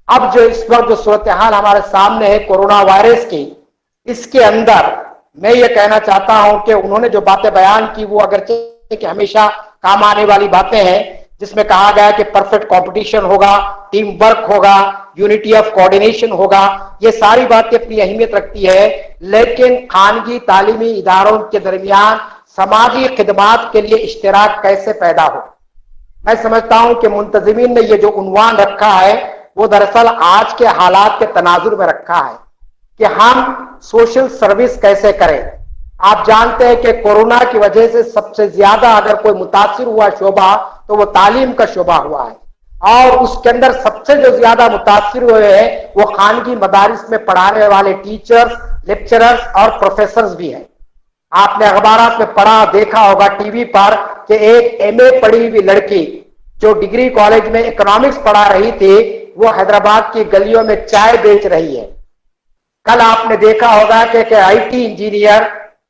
اب جو اس وقت جو صورتحال ہمارے سامنے ہے کورونا وائرس کی، اس کے اندر میں یہ کہنا چاہتا ہوں کہ انہوں نے جو باتیں بیان کی وہ اگرچہ کہ ہمیشہ کام آنے والی باتیں ہیں، جس میں کہا گیا کہ پرفیکٹ کمپٹیشن ہوگا، ٹیم ورک ہوگا، یونٹی آف کوآرڈینیشن ہوگا، یہ ساری باتیں اپنی اہمیت رکھتی ہے، لیکن خانگی تعلیمی اداروں کے درمیان سماجی خدمات کے لیے اشتراک کیسے پیدا ہو۔ میں سمجھتا ہوں کہ منتظمین نے یہ جو عنوان رکھا ہے وہ دراصل آج کے حالات کے تناظر میں رکھا ہے کہ ہم سوشل سروس کیسے کریں۔ آپ جانتے ہیں کہ کورونا کی وجہ سے سب سے زیادہ اگر کوئی متاثر ہوا شعبہ تو وہ تعلیم کا شعبہ ہوا ہے، اور اس کے اندر سب سے جو زیادہ متاثر ہوئے ہیں وہ خانگی مدارس میں پڑھانے والے ٹیچرز، لیکچررز اور پروفیسرز بھی ہیں۔ آپ نے اخبارات میں پڑھا دیکھا ہوگا ٹی وی پر کہ ایک ایم اے پڑھی ہوئی لڑکی جو ڈگری کالج میں اکنامکس پڑھا رہی تھی وہ حیدرآباد کی گلیوں میں چائے بیچ رہی ہے۔ کل آپ نے دیکھا ہوگا کہ آئی ٹی انجینئر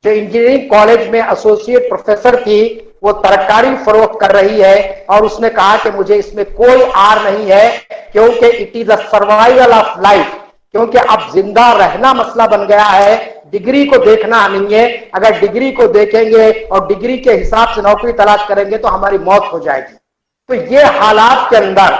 جو انجینئرنگ کالج میں ایسوسیٹ پروفیسر تھی وہ ترکاری فروخت کر رہی ہے، اور اس نے کہا کہ مجھے اس میں کوئی آر نہیں ہے کیونکہ it is a survival of life, کیونکہ اب زندہ رہنا مسئلہ بن گیا ہے، ڈگری کو دیکھنا نہیں ہے۔ اگر ڈگری کو دیکھیں گے اور ڈگری کے حساب سے نوکری تلاش کریں گے تو ہماری موت ہو جائے گی۔ تو یہ حالات کے اندر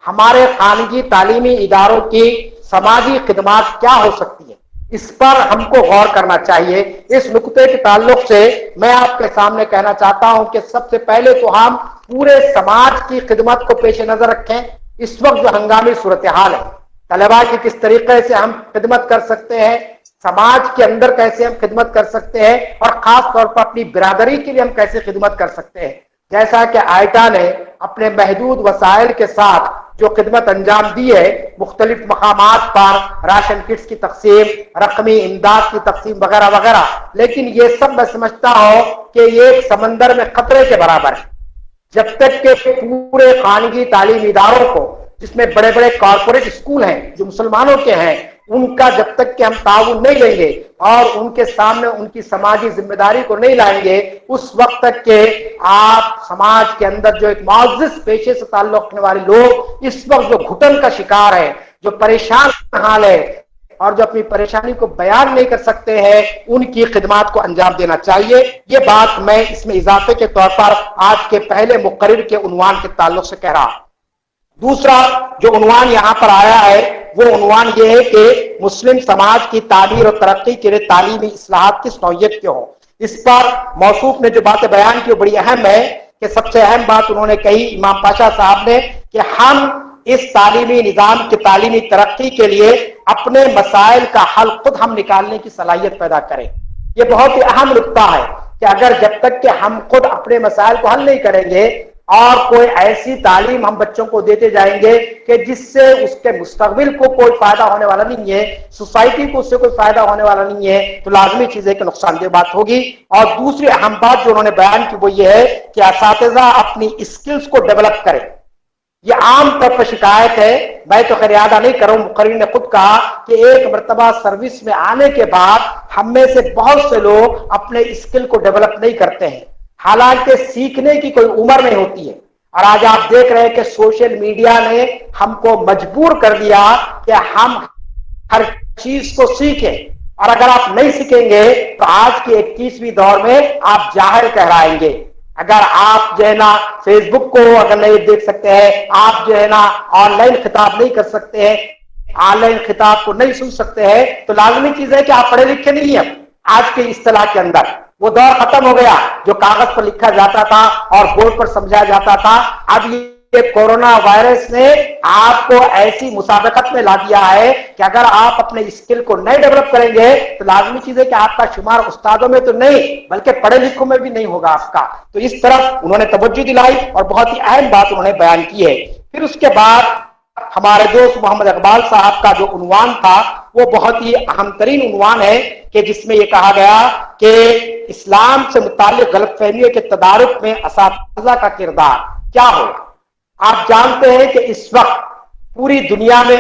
ہمارے خانگی تعلیمی اداروں کی سماجی خدمات کیا ہو سکتی ہے، اس پر ہم کو غور کرنا چاہیے۔ اس نقطے کے تعلق سے میں آپ کے سامنے کہنا چاہتا ہوں کہ سب سے پہلے تو ہم پورے سماج کی خدمت کو پیش نظر رکھیں۔ اس وقت جو ہنگامی صورتحال ہے، طلباء کی کس طریقے سے ہم خدمت کر سکتے ہیں، سماج کے اندر کیسے ہم خدمت کر سکتے ہیں، اور خاص طور پر اپنی برادری کے لیے ہم کیسے خدمت کر سکتے ہیں۔ جیسا کہ آئٹا نے اپنے محدود وسائل کے ساتھ جو خدمت انجام دی ہے، مختلف مقامات پر راشن کٹس کی تقسیم، رقمی امداد کی تقسیم وغیرہ وغیرہ، لیکن یہ سب میں سمجھتا ہوں کہ یہ ایک سمندر میں خطرے کے برابر ہے۔ جب تک کہ پورے خانگی تعلیمی اداروں کو، جس میں بڑے بڑے کارپوریٹ اسکول ہیں جو مسلمانوں کے ہیں، ان کا جب تک کہ ہم تعاون نہیں لیں گے اور ان کے سامنے ان کی سماجی ذمہ داری کو نہیں لائیں گے، اس وقت تک کہ آپ سماج کے اندر جو ایک معزز پیشے سے تعلق رکھنے والے لوگ اس وقت جو گھٹن کا شکار ہے، جو پریشان حال ہے اور جو اپنی پریشانی کو بیان نہیں کر سکتے ہیں، ان کی خدمات کو انجام دینا چاہیے۔ یہ بات میں اس میں اضافے کے طور پر آج کے پہلے مقرر کے عنوان کے تعلق سے کہہ رہا ہوں۔ دوسرا جو عنوان یہاں پر آیا ہے وہ عنوان یہ ہے کہ مسلم سماج کی تعمیر اور ترقی کے لیے تعلیمی اصلاحات کس نوعیت کے ہوں۔ اس پر موصوف نے جو باتیں بیان کی وہ بڑی اہم ہے کہ سب سے اہم بات انہوں نے کہی امام پاشا صاحب نے کہ ہم اس تعلیمی نظام کی تعلیمی ترقی کے لیے اپنے مسائل کا حل خود ہم نکالنے کی صلاحیت پیدا کریں۔ یہ بہت ہی اہم نقطہ ہے کہ اگر جب تک کہ ہم خود اپنے مسائل کو حل نہیں کریں گے اور کوئی ایسی تعلیم ہم بچوں کو دیتے جائیں گے کہ جس سے اس کے مستقبل کو کوئی فائدہ ہونے والا نہیں ہے، سوسائٹی کو اس سے کوئی فائدہ ہونے والا نہیں ہے، تو لازمی چیز ہے کہ نقصان دہ بات ہوگی۔ اور دوسری اہم بات جو انہوں نے بیان کی وہ یہ ہے کہ اساتذہ اپنی اسکلز کو ڈیولپ کریں۔ یہ عام طور پر شکایت ہے، میں تو خیر یادہ نہیں کروں، مقرر نے خود کہا کہ ایک مرتبہ سروس میں آنے کے بعد ہم میں سے بہت سے لوگ اپنے اسکل کو ڈیولپ نہیں کرتے ہیں، حالانکہ سیکھنے کی کوئی عمر نہیں ہوتی ہے۔ اور آج آپ دیکھ رہے ہیں کہ سوشل میڈیا نے ہم کو مجبور کر دیا کہ ہم ہر چیز کو سیکھیں، اور اگر آپ نہیں سیکھیں گے تو آج کی 21ویں دور میں آپ جاہل کہلائیں گے۔ اگر آپ جو ہے نا فیس بک کو اگر نہیں دیکھ سکتے ہیں، آپ جو ہے نا آن لائن خطاب نہیں کر سکتے ہیں، آن لائن خطاب کو نہیں سن سکتے ہیں، تو لازمی چیز ہے کہ آپ پڑھے لکھے نہیں ہیں۔ آج کی اصطلاح کے اندر وہ دور ختم ہو گیا جو کاغذ پر لکھا جاتا تھا اور بورڈ پر سمجھایا جاتا تھا۔ اب یہ کورونا وائرس نے آپ کو ایسی مسابقت میں لا دیا ہے کہ اگر آپ اپنے اسکل کو نہیں ڈیولپ کریں گے تو لازمی چیز ہے کہ آپ کا شمار استادوں میں تو نہیں بلکہ پڑھے لکھوں میں بھی نہیں ہوگا آپ کا. تو اس طرف انہوں نے توجہ دلائی اور بہت ہی اہم بات انہوں نے بیان کی ہے. پھر اس کے بعد ہمارے دوست محمد اقبال صاحب کا جو عنوان تھا وہ بہت ہی اہم ترین عنوان ہے کہ جس میں یہ کہا گیا کہ اسلام سے متعلق غلط فہمیوں کے تدارک میں اساتذہ کا کردار کیا ہو. آپ جانتے ہیں کہ اس وقت پوری دنیا میں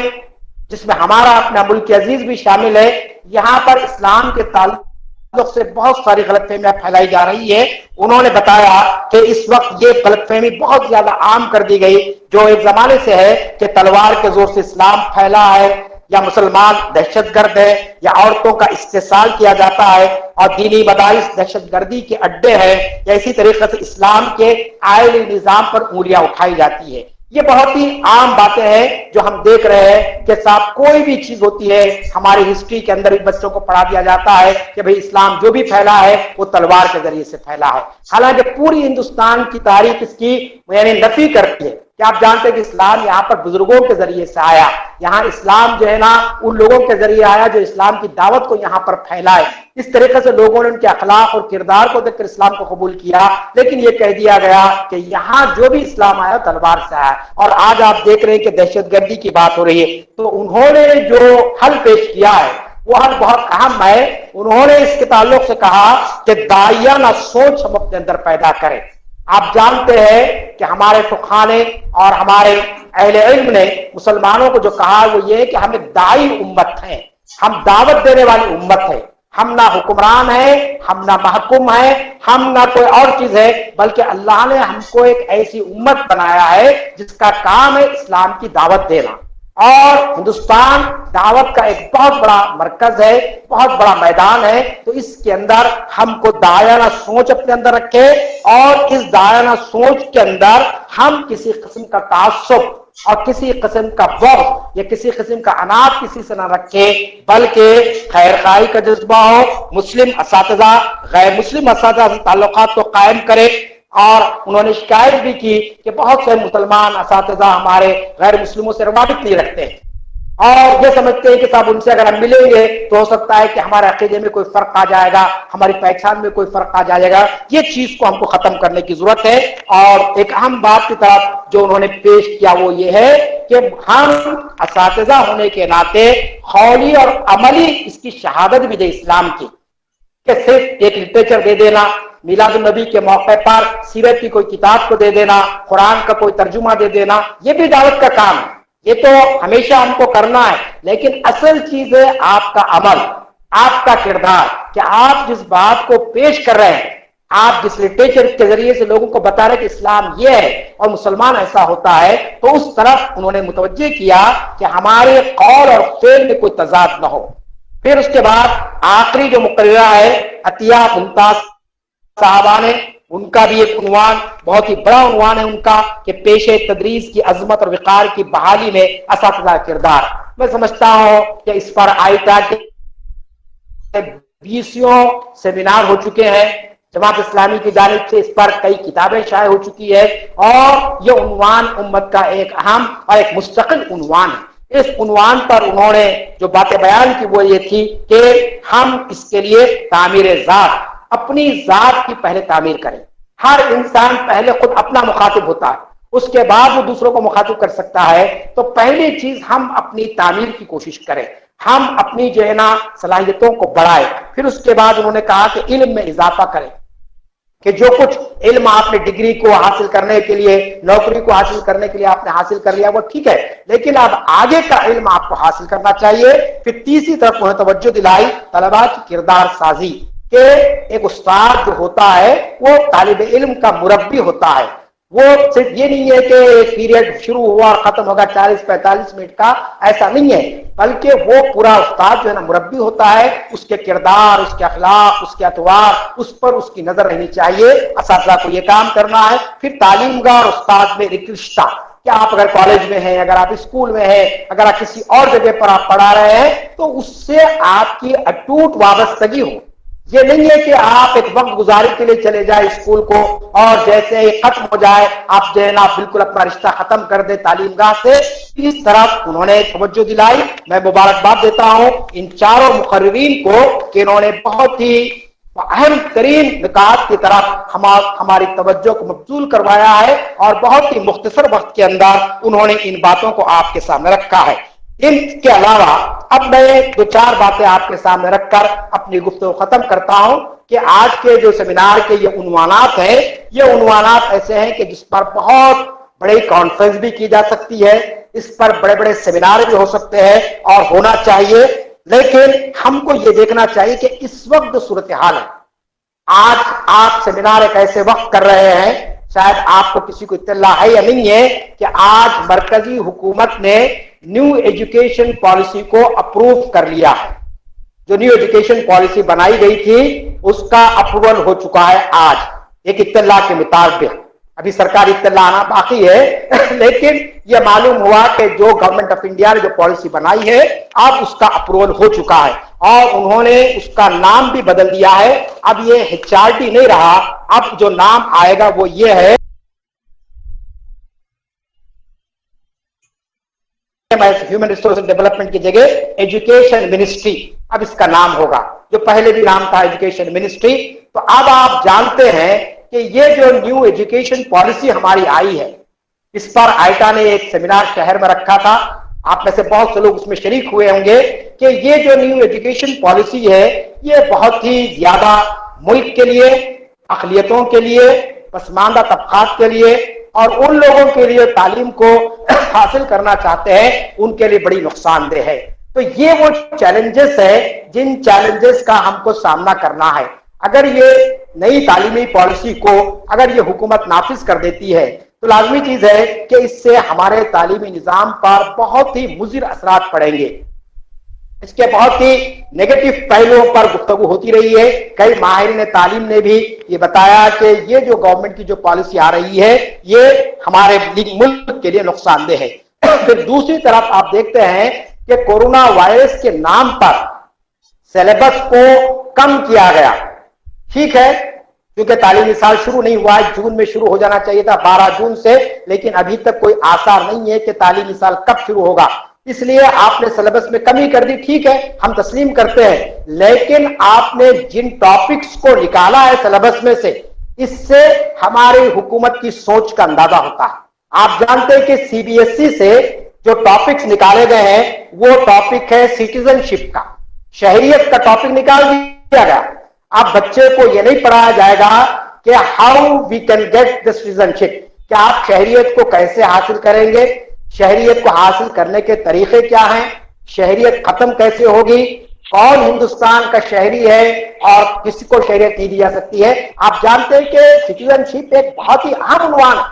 جس میں ہمارا اپنا ملک عزیز بھی شامل ہے یہاں پر اسلام کے تعلق سے بہت ساری غلط فہمیاں پھیلائی جا رہی ہے. انہوں نے بتایا کہ اس وقت یہ غلط فہمی بہت زیادہ عام کر دی گئی جو ایک زمانے سے ہے کہ تلوار کے زور سے اسلام پھیلا ہے یا مسلمان دہشت گرد ہے یا عورتوں کا استحصال کیا جاتا ہے اور دینی مدارس دہشت گردی کے اڈے ہیں یا اسی طریقے سے اسلام کے آئلی نظام پر انگلیاں اٹھائی جاتی ہے. یہ بہت ہی عام باتیں ہیں جو ہم دیکھ رہے ہیں کہ صاحب کوئی بھی چیز ہوتی ہے ہماری ہسٹری کے اندر بھی بچوں کو پڑھا دیا جاتا ہے کہ بھئی اسلام جو بھی پھیلا ہے وہ تلوار کے ذریعے سے پھیلا ہے. حالانکہ پوری ہندوستان کی تاریخ اس کی یعنی نفی کرتی ہے کہ آپ جانتے ہیں کہ اسلام یہاں پر بزرگوں کے ذریعے سے آیا. یہاں اسلام جو ہے نا ان لوگوں کے ذریعے آیا جو اسلام کی دعوت کو یہاں پر پھیلائے. اس طریقے سے لوگوں نے ان کے اخلاق اور کردار کو دیکھ کر اسلام کو قبول کیا لیکن یہ کہہ دیا گیا کہ یہاں جو بھی اسلام آیا تلوار سے آیا. اور آج آپ دیکھ رہے ہیں کہ دہشت گردی کی بات ہو رہی ہے تو انہوں نے جو حل پیش کیا ہے وہ حل بہت اہم ہے. انہوں نے اس کے تعلق سے کہا کہ داعیانہ سوچ ہم اپنے اندر پیدا کریں. آپ جانتے ہیں کہ ہمارے فقہاء نے اور ہمارے اہل علم نے مسلمانوں کو جو کہا وہ یہ ہے کہ ہم ایک داعی امت ہیں, ہم دعوت دینے والی امت ہے. ہم نہ حکمران ہیں, ہم نہ محکوم ہیں, ہم نہ کوئی اور چیز ہے بلکہ اللہ نے ہم کو ایک ایسی امت بنایا ہے جس کا کام ہے اسلام کی دعوت دینا. اور ہندوستان دعوت کا ایک بہت بڑا مرکز ہے, بہت بڑا میدان ہے. تو اس کے اندر ہم کو داعیانہ سوچ اپنے اندر رکھے اور اس داعیانہ سوچ کے اندر ہم کسی قسم کا تعصب اور کسی قسم کا بغض یا کسی قسم کا عناد کسی سے نہ رکھے بلکہ خیر خواہی کا جذبہ ہو. مسلم اساتذہ غیر مسلم اساتذہ سے تعلقات کو قائم کرے. اور انہوں نے شکایت بھی کی کہ بہت سے مسلمان اساتذہ ہمارے غیر مسلموں سے روابط نہیں رکھتے ہیں اور یہ سمجھتے ہیں کہ صاحب ان سے اگر ہم ملیں گے تو ہو سکتا ہے کہ ہمارے عقیدے میں کوئی فرق آ جائے گا, ہماری پہچان میں کوئی فرق آ جائے گا. یہ چیز کو ہم کو ختم کرنے کی ضرورت ہے. اور ایک اہم بات کی طرف جو انہوں نے پیش کیا وہ یہ ہے کہ ہم اساتذہ ہونے کے ناطے قولی اور عملی اس کی شہادت بھی دے اسلام کی کہ صرف ایک لٹریچر دے دینا, میلاد النبی کے موقع پر سیرت کی کوئی کتاب کو دے دینا, قرآن کا کوئی ترجمہ دے دینا, یہ بھی دعوت کا کام ہے. یہ تو ہمیشہ ہم کو کرنا ہے لیکن اصل چیز ہے آپ کا عمل, آپ کا کردار کہ آپ جس بات کو پیش کر رہے ہیں, آپ جس لٹریچر کے ذریعے سے لوگوں کو بتا رہے کہ اسلام یہ ہے اور مسلمان ایسا ہوتا ہے تو اس طرف انہوں نے متوجہ کیا کہ ہمارے قول اور فعل میں کوئی تضاد نہ ہو. پھر اس کے بعد آخری جو مقررہ ہے عطیہ ممتاز صاحبہ نے, ان کا بھی ایک عنوان بہت ہی بڑا عنوان ہے ان کا کہ پیشے تدریس کی عظمت اور وقار کی بحالی میں اساتذہ کردار. میں سمجھتا ہوں کہ اس پر آئیٹا کے 20 سیمینار ہو چکے ہیں, جماعت اسلامی کی جانب سے اس پر کئی کتابیں شائع ہو چکی ہے اور یہ عنوان امت کا ایک اہم اور ایک مستقل عنوان ہے. اس عنوان پر انہوں نے جو باتیں بیان کی وہ یہ تھی کہ ہم اس کے لیے تعمیر ذات, اپنی ذات کی پہلے تعمیر کریں. ہر انسان پہلے خود اپنا مخاطب ہوتا ہے, اس کے بعد وہ دوسروں کو مخاطب کر سکتا ہے. تو پہلی چیز ہم اپنی تعمیر کی کوشش کریں, ہم اپنی جو ہے نا صلاحیتوں کو بڑھائیں. پھر اس کے بعد انہوں نے کہا کہ علم میں اضافہ کریں کہ جو کچھ علم آپ نے ڈگری کو حاصل کرنے کے لیے, نوکری کو حاصل کرنے کے لیے آپ نے حاصل کر لیا وہ ٹھیک ہے لیکن اب آگے کا علم آپ کو حاصل کرنا چاہیے. پھر تیسری طرف انہوں نے توجہ دلائی طلباء کی کردار سازی کہ ایک استاد جو ہوتا ہے وہ طالب علم کا مربی ہوتا ہے. وہ صرف یہ نہیں ہے کہ ایک پیریڈ شروع ہوا اور ختم ہوگا 40-45 منٹ کا, ایسا نہیں ہے بلکہ وہ پورا استاد جو ہے نا مربی ہوتا ہے. اس کے کردار, اس کے اخلاق, اس کے اطوار, اس پر اس کی نظر رہنی چاہیے. اساتذہ کو یہ کام کرنا ہے. پھر تعلیم گاہ اور استاد میں ایک رشتہ کہ آپ اگر کالج میں ہیں, اگر آپ اسکول میں ہیں, اگر آپ کسی اور جگہ پر آپ پڑھا رہے ہیں تو اس سے آپ کی اٹوٹ وابستگی ہو. یہ نہیں ہے کہ آپ ایک وقت گزاری کے لیے چلے جائیں اسکول کو اور جیسے ہی ختم ہو جائے آپ جو ہے نا بالکل اپنا رشتہ ختم کر دیں تعلیم گاہ سے. اس طرف انہوں نے توجہ دلائی. میں مبارکباد دیتا ہوں ان چاروں مقررین کو کہ انہوں نے بہت ہی اہم ترین نکات کی طرف ہماری توجہ کو مبذول کروایا ہے اور بہت ہی مختصر وقت کے اندر انہوں نے ان باتوں کو آپ کے سامنے رکھا ہے. ان کے علاوہ اب میں دو چار باتیں آپ کے سامنے رکھ کر اپنی گفتگو ختم کرتا ہوں کہ آج کے جو سیمینار کے یہ عنوانات ہیں یہ عنوانات ایسے ہیں کہ جس پر بہت بڑی کانفرنس بھی کی جا سکتی ہے, اس پر بڑے بڑے سیمینار بھی ہو سکتے ہیں اور ہونا چاہیے, لیکن ہم کو یہ دیکھنا چاہیے کہ اس وقت جو صورتحال ہے, آج آپ سیمینار ایک ایسے وقت کر رہے ہیں, شاید آپ کو کسی کو اطلاع ہے یا نہیں ہے کہ آج مرکزی حکومت نے نیو ایجوکیشن پالیسی کو اپروو کر لیا ہے. جو نیو ایجوکیشن پالیسی بنائی گئی تھی اس کا اپروول ہو چکا ہے آج ایک اطلاع کے مطابق. ابھی سرکاری اطلاع آنا باقی ہے لیکن یہ معلوم ہوا کہ جو گورنمنٹ آف انڈیا نے جو پالیسی بنائی ہے اب اس کا اپروول ہو چکا ہے اور انہوں نے اس کا نام بھی بدل دیا ہے. اب یہ HRD نہیں رہا, اب جو نام آئے گا وہ یہ ہے ہیومن ریسورس ڈیولپمنٹ کی جگہ ایجوکیشن منسٹری اب اس کا نام ہوگا, جو پہلے بھی نام تھا ایجوکیشن منسٹری. تو اب آپ جانتے ہیں کہ یہ جو نیو ایجوکیشن پالیسی ہماری آئی ہے اس پر آئٹا نے ایک سیمینار شہر میں رکھا تھا. آپ میں سے بہت سے لوگ اس میں شریک ہوئے ہوں گے کہ یہ جو نیو ایجوکیشن پالیسی ہے یہ بہت ہی زیادہ ملک کے لیے, اقلیتوں کے لیے, پسماندہ طبقات کے لیے اور ان لوگوں کے لیے تعلیم کو حاصل کرنا چاہتے ہیں ان کے لیے بڑی نقصان دہ ہے. تو یہ وہ چیلنجز ہے جن چیلنجز کا ہم کو سامنا کرنا ہے. اگر یہ نئی تعلیمی پالیسی کو اگر یہ حکومت نافذ کر دیتی ہے تو لازمی چیز ہے کہ اس سے ہمارے تعلیمی نظام پر بہت ہی مضر اثرات پڑیں گے. اس کے بہت ہی نیگیٹو پہلوؤں پر گفتگو ہوتی رہی ہے. کئی ماہرین تعلیم نے بھی یہ بتایا کہ یہ جو گورنمنٹ کی جو پالیسی آ رہی ہے یہ ہمارے ملک کے لیے نقصان دہ ہے. پھر دوسری طرف آپ دیکھتے ہیں کہ کورونا وائرس کے نام پر سلیبس کو کم کیا گیا. ٹھیک ہے, کیونکہ تعلیمی سال شروع نہیں ہوا ہے, جون میں شروع ہو جانا چاہیے تھا 12 جون سے, لیکن ابھی تک کوئی آثار نہیں ہے کہ تعلیمی سال کب شروع ہوگا. اس لیے آپ نے سلیبس میں کمی کر دی, ٹھیک ہے ہم تسلیم کرتے ہیں, لیکن آپ نے جن ٹاپکس کو نکالا ہے سلیبس میں سے اس سے ہماری حکومت کی سوچ کا اندازہ ہوتا ہے. آپ جانتے ہیں کہ CBSE سے جو ٹاپکس نکالے گئے ہیں وہ ٹاپک ہے سٹیزن شپ کا, شہریت کا ٹاپک نکال دیا گیا. اب بچے کو یہ نہیں پڑھایا جائے گا کہ how we can get the citizenship, کہ آپ شہریت کو کیسے حاصل کریں گے, شہریت کو حاصل کرنے کے طریقے کیا ہیں, شہریت ختم کیسے ہوگی, کون ہندوستان کا شہری ہے اور کسی کو شہریت نہیں دی جا سکتی ہے. آپ جانتے ہیں کہ سٹیزن شپ ایک بہت ہی اہم عنوان ہے,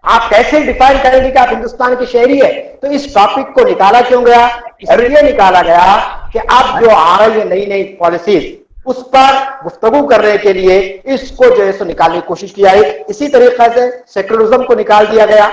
آپ کیسے ڈیفائن کریں گے کہ آپ ہندوستان کے شہری ہے. تو اس ٹاپک کو نکالا کیوں گیا, اس لیے نکالا گیا کہ اب جو آ رہی ہے نئی نئی پالیسیز اس پر گفتگو کرنے کے لیے اس کو جو ہے سو نکالنے کی کوشش کی جائے. اسی طریقے سے سیکولرزم کو نکال دیا گیا.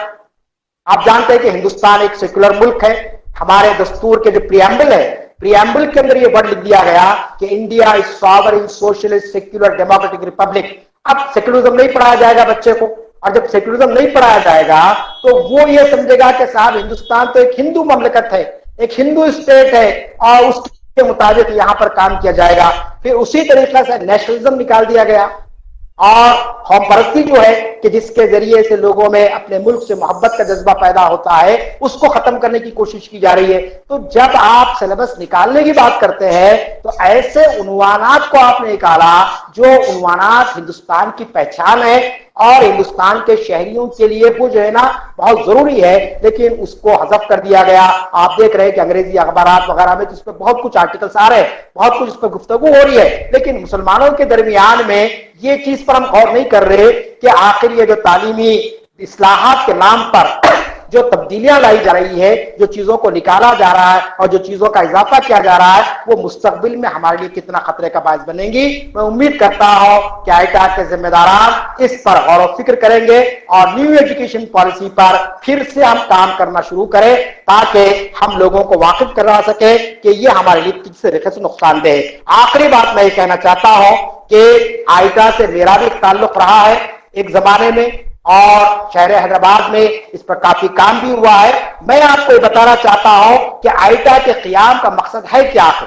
آپ جانتے ہیں کہ ہندوستان ایک سیکولر ملک ہے. ہمارے دستور کے جو پریامبل ہے, پریامبل کے اندر یہ ورڈ لکھ دیا گیا کہ India is sovereign socialist secular democratic republic. اب سیکولرزم نہیں پڑھایا جائے گا بچے کو, اور جب سیکولرزم نہیں پڑھایا جائے گا تو وہ یہ سمجھے گا کہ صاحب ہندوستان تو ایک ہندو مملکت ہے, ایک ہندو اسٹیٹ ہے اور اس کے مطابق یہاں پر کام کیا جائے گا. پھر اسی طریقے سے نیشنلزم نکال دیا گیا اور قوم پرستی جو ہے کہ جس کے ذریعے سے لوگوں میں اپنے ملک سے محبت کا جذبہ پیدا ہوتا ہے اس کو ختم کرنے کی کوشش کی جا رہی ہے. تو جب آپ سلیبس نکالنے کی بات کرتے ہیں تو ایسے عنوانات کو آپ نے نکالا جو عنوانات ہندوستان کی پہچان ہے اور ہندوستان کے شہریوں کے لیے وہ جو ہے نا بہت ضروری ہے, لیکن اس کو حذف کر دیا گیا. آپ دیکھ رہے ہیں کہ انگریزی اخبارات وغیرہ میں جس پہ بہت کچھ آرٹیکلس آ رہے ہیں, بہت کچھ اس پہ گفتگو ہو رہی ہے, لیکن مسلمانوں کے درمیان میں یہ چیز پر ہم غور نہیں کر رہے کہ آخر یہ جو تعلیمی اصلاحات کے نام پر جو تبدیلیاں لائی جا رہی ہے، جو چیزوں کو نکالا جا رہا ہے اور جو چیزوں کا اضافہ کیا جا رہا ہے، وہ مستقبل میں ہمارے لیے کتنا خطرے کا باعث بنیں گی۔ میں امید کرتا ہوں کہ آئیٹا کے ذمہ داران اس پر غور و فکر کریں گے اور نیو ایجوکیشن پالیسی پر پھر سے ہم کام کرنا شروع کریں تاکہ ہم لوگوں کو واقف کروا سکے کہ یہ ہمارے لیے کس طریقے سے نقصان دہ ہے۔ آخری بات میں یہ کہنا چاہتا ہوں کہ آئیٹا سے میرا بھی تعلق رہا ہے ایک زمانے میں، اور شہر حیدرآباد میں اس پر کافی کام بھی ہوا ہے۔ میں آپ کو یہ بتانا چاہتا ہوں کہ آئیٹا کے قیام کا مقصد ہے کیا ہے؟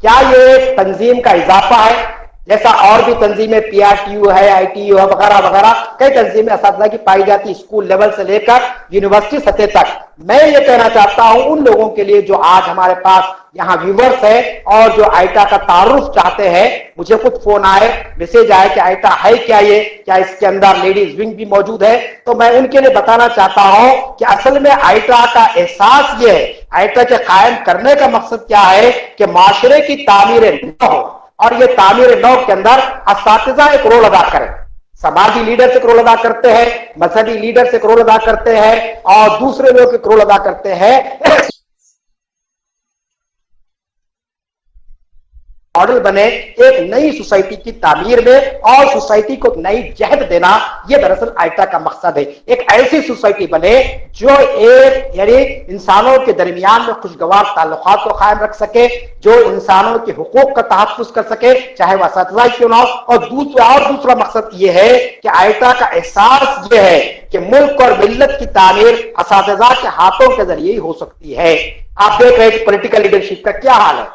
کیا یہ ایک تنظیم کا اضافہ ہے جیسا اور بھی تنظیمیں پی آر ٹی یو ہے، آئی ٹی یو ہے، وغیرہ وغیرہ کئی تنظیمیں اساتذہ کی پائی جاتی اسکول لیول سے لے کر یونیورسٹی سطح تک؟ میں یہ کہنا چاہتا ہوں ان لوگوں کے لیے جو آج ہمارے پاس یہاں ویورز ہے اور جو آئیٹا کا تعارف چاہتے ہیں، مجھے خود فون آئے، میسج آئے کہ آئیٹا ہے کیا، یہ کیا اس کے اندر لیڈیز ونگ بھی موجود ہے؟ تو میں ان کے لیے بتانا چاہتا ہوں کہ اصل میں آئیٹا کا احساس یہ ہے، آئیٹا کے قائم کرنے کا مقصد کیا ہے کہ معاشرے کی تعمیر نو ہو، اور یہ تعمیر نو کے اندر اساتذہ ایک رول ادا کریں۔ سماجی لیڈر سے رول ادا کرتے ہیں، مذہبی لیڈر سے رول ادا کرتے ہیں، اور دوسرے لوگ ایک رول ادا کرتے ہیں۔ ماڈل بنے ایک نئی سوسائٹی کی تعمیر میں اور سوسائٹی کو نئی جہت دینا، یہ دراصل آئیٹا کا مقصد ہے۔ ایک ایسی سوسائٹی بنے جو ایک یعنی انسانوں کے درمیان میں خوشگوار تعلقات کو قائم رکھ سکے، جو انسانوں کے حقوق کا تحفظ کر سکے، چاہے وہ اساتذہ کیوں نہ ہو۔ اور دوسرا مقصد یہ ہے کہ آئیٹا کا احساس یہ ہے کہ ملک اور ملت کی تعمیر اساتذہ کے ہاتھوں کے ذریعے ہی ہو سکتی ہے۔ آپ دیکھ رہے ہیں کہ پولیٹیکل لیڈرشپ کا کیا حال ہے،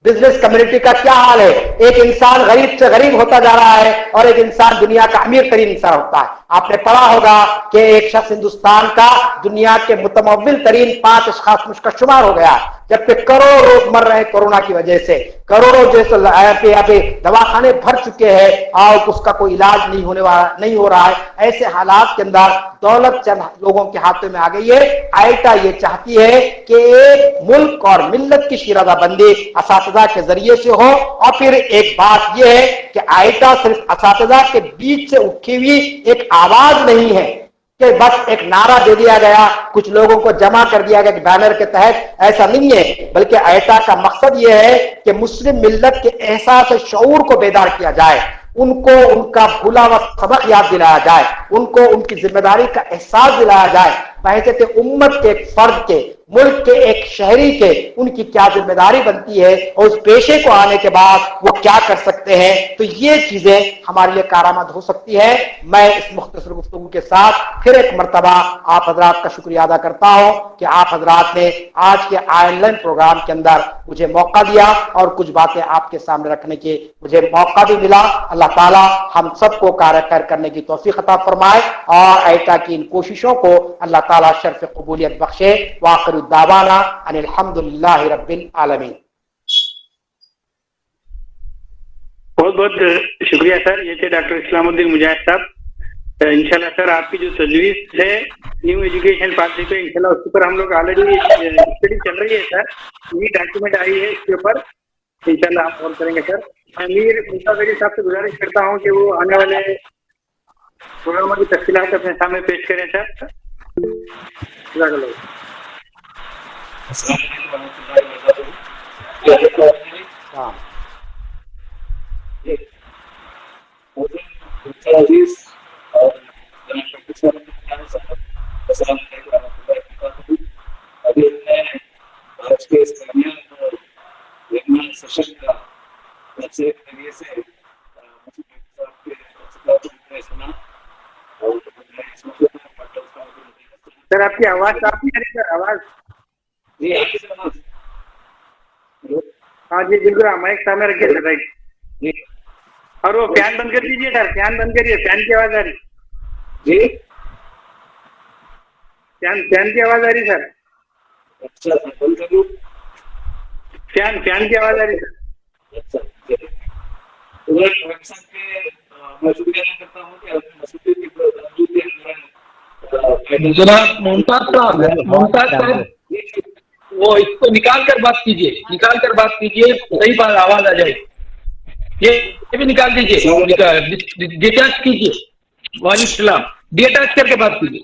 بزنس کمیونٹی کا کیا حال ہے۔ ایک انسان غریب سے غریب ہوتا جا رہا ہے اور ایک انسان دنیا کا امیر ترین انسان ہوتا ہے۔ آپ نے پڑھا ہوگا کہ ایک شخص ہندوستان کا دنیا کے متمول ترین 5 اشخاص کا شمار ہو گیا، جبکہ کروڑوں لوگ مر رہے ہیں کورونا کی وجہ سے، کروڑوں جیسے دواخانے بھر چکے ہیں اور اس کا کوئی علاج نہیں ہو رہا ہے۔ ایسے حالات کے اندر دولت چند لوگوں کے ہاتھوں میں آ گئی ہے۔ آئیٹا یہ چاہتی ہے کہ ایک ملک اور ملت کی شیرازہ بندی اساتذہ کے ذریعے سے ہو، اور پھر ایک بات یہ ہے کہ آئیٹا صرف اساتذہ کے بیچ سے اٹھی ہوئی ایک آواز نہیں ہے کہ بس ایک نعرہ دے دیا گیا، کچھ لوگوں کو جمع کر دیا گیا کہ بینر کے تحت، ایسا نہیں ہے۔ بلکہ آئیٹا کا مقصد یہ ہے کہ مسلم ملت کے احساس شعور کو بیدار کیا جائے، ان کو ان کا بھولا ہوا سبق یاد دلایا جائے، ان کو ان کی ذمہ داری کا احساس دلایا جائے، بحیثیت امت کے ایک فرد کے، ملک کے ایک شہری کے، ان کی کیا ذمہ داری بنتی ہے اور اس پیشے کو آنے کے بعد وہ کیا کر سکتے ہیں۔ تو یہ چیزیں ہمارے لیے کارآمد ہو سکتی ہے۔ میں اس مختصر گفتگو کے ساتھ پھر ایک مرتبہ آپ حضرات کا شکریہ ادا کرتا ہوں کہ آپ حضرات نے آج کے آن لائن پروگرام کے اندر مجھے موقع دیا اور کچھ باتیں آپ کے سامنے رکھنے کے مجھے موقع بھی ملا۔ اللہ تعالیٰ ہم سب کو کارگر کرنے کی توفیق عطا فرمائے اور آئیٹا کی ان کوششوں کو اللہ تعالیٰ شرف قبولیت بخشے۔ وآخر الدعوانا ان الحمدللہ رب العالمین۔ بہت بہت شکریہ سر، یہ تھے ڈاکٹر اسلام الدین مجاہد صاحب۔ انشاءاللہ سر آپ کی جو تجویز ہے نیو ایجوکیشن پالیسی پہ، انشاءاللہ اس کے اوپر ہم لوگ آلریڈی اسٹڈی چل رہی ہے سر، یہ ڈاکیومنٹ آئی ہے اس کے اوپر، انشاءاللہ آپ غور کریں گے سر۔ امیر مصطفی صاحب سے گزارش کرتا ہوں کہ وہ آنے والے پروگراموں کی تفصیلات اپنے سامنے پیش کریں سر۔ جزاک اللہ۔ آج کے اس سیشن کا سر آپ کی آواز صاف نہیں آ رہی سر، آواز ہاں جی بالکل، مائک سامنے رکھیے سر، رائٹ۔ اور وہ فین بند کر دیجیے سر، فین بند کریے، فین کی آواز آ رہی جی، فین کی آواز آ رہی سر، اچھا بند کر دوں، فین کی آواز آ رہی سر۔ میں شکریہ ادا کرتا ہوں کہ جناب ممتاز صاحب وہ اس کو نکال کر بات کیجیے، صحیح بات آواز آ جائے، یہ بھی نکال دیجیے، ڈیٹیچ کیجیے، وعلیکم السلام، ڈیٹیچ کر کے بات کیجیے۔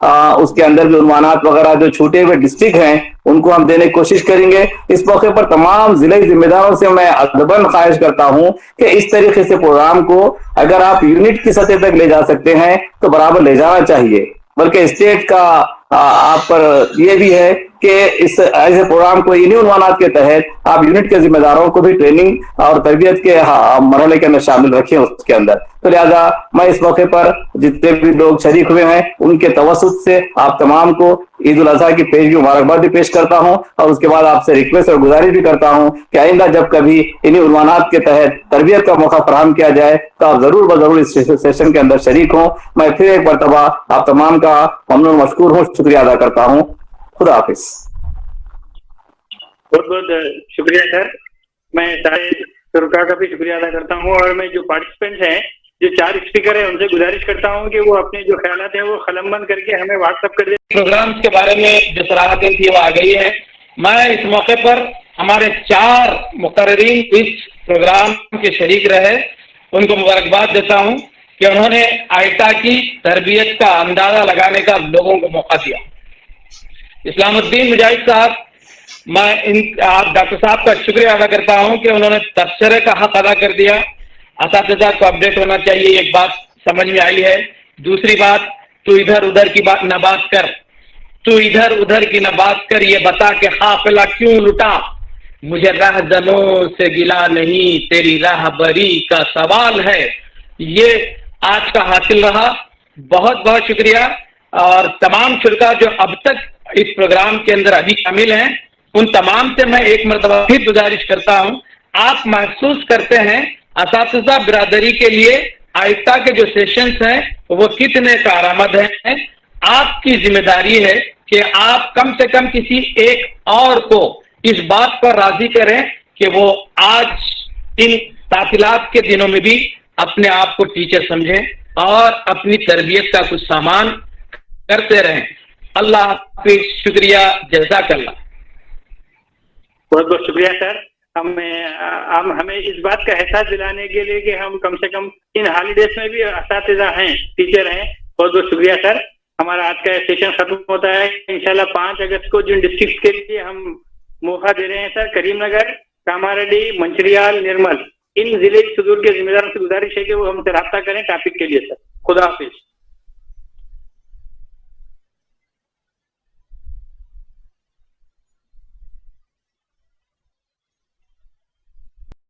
اس کے اندر بھی عنوانات وغیرہ جو چھوٹے ہوئے ڈسٹرکٹ ہیں ان کو ہم دینے کی کوشش کریں گے. اس موقع پر تمام ضلعی ذمہ داروں سے میں ادباً خواہش کرتا ہوں کہ اس طریقے سے پروگرام کو اگر آپ یونٹ کی سطح تک لے جا سکتے ہیں تو برابر لے جانا چاہیے. بلکہ اسٹیٹ کا آپ پر یہ بھی ہے کہ اس ایسے پروگرام کو انہی عنوانات کے تحت آپ یونٹ کے ذمہ داروں کو بھی ٹریننگ اور تربیت کے مرحلے کے اندر شامل رکھیں اس کے اندر. تو لہٰذا میں اس موقع پر جتنے بھی لوگ شریک ہوئے ہیں ان کے توسط سے آپ تمام کو عید الاضحیٰ کی پیشگی مبارکباد بھی پیش کرتا ہوں, اور اس کے بعد آپ سے ریکویسٹ اور گزارش بھی کرتا ہوں کہ آئندہ جب کبھی انہی عنوانات کے تحت تربیت کا موقع فراہم کیا جائے تو آپ ضرور بضرور اس سیشن کے اندر شریک ہوں. میں پھر ایک مرتبہ آپ تمام کا ممنون مشکور ہوں, شکریہ ادا کرتا ہوں. خدا حافظ. بہت بہت شکریہ سر. میں سارے شرکا کا بھی شکریہ ادا کرتا ہوں, اور میں جو پارٹیسپینٹس ہیں جو 4 اسپیکر ہیں ان سے گزارش کرتا ہوں کہ وہ اپنے جو خیالات ہیں وہ قلم بند کر کے ہمیں واٹس ایپ کر دیں. پروگرامز کے بارے میں جو صراحتیں تھی وہ آ گئی ہے. میں اس موقع پر ہمارے 4 مقررین اس پروگرام کے شریک رہے ان کو مبارکباد دیتا ہوں کہ انہوں نے آئٹا کی تربیت کا اندازہ لگانے کا لوگوں کو موقع دیا. اسلام الدین مجاہد صاحب, میں آپ ڈاکٹر صاحب کا شکریہ ادا کرتا ہوں کہ انہوں نے تبصرے کا حق ادا کر دیا. اساتذہ کو اپڈیٹ ہونا چاہیے, ایک بات سمجھ میں آئی ہے. دوسری بات, تو ادھر ادھر کی بات نہ بات کر, تو ادھر ادھر کی نہ بات کر, یہ بتا کہ قافلہ کیوں لٹا, مجھے رہزنوں سے گلا نہیں, تیری راہبری کا سوال ہے. یہ آج کا حاصل رہا. بہت بہت شکریہ. اور تمام شرکا جو اب تک اس پروگرام کے اندر ابھی شامل ہیں ان تمام سے میں ایک مرتبہ پھر گزارش کرتا ہوں, آپ محسوس کرتے ہیں اساتذہ برادری کے لیے آئٹا کے جو سیشنز ہیں وہ کتنے کارآمد ہیں. آپ کی ذمہ داری ہے کہ آپ کم سے کم کسی ایک اور کو اس بات پر راضی کریں کہ وہ آج ان تعطیلات کے دنوں میں بھی اپنے آپ کو ٹیچر سمجھیں اور اپنی تربیت کا کچھ سامان کرتے رہیں. اللہ حافظ. شکریہ. جزاک اللہ. بہت بہت شکریہ سر. ہمیں اس بات کا احساس دلانے کے لیے کہ ہم کم سے کم ان ہالیڈیز میں بھی اساتذہ ہیں, ٹیچر ہیں. بہت بہت شکریہ سر. ہمارا آج کا سیشن ختم ہوتا ہے. انشاءاللہ 5 اگست کو جن ڈسٹرکٹ کے لیے ہم موقع دے رہے ہیں سر, کریم نگر, کاماریڈی, منچریال, نرمل, ان ضلعی صدور کے ذمہ داروں سے گزارش ہے کہ وہ ہم سے رابطہ کریں ٹاپک کے لیے سر. خدا حافظ.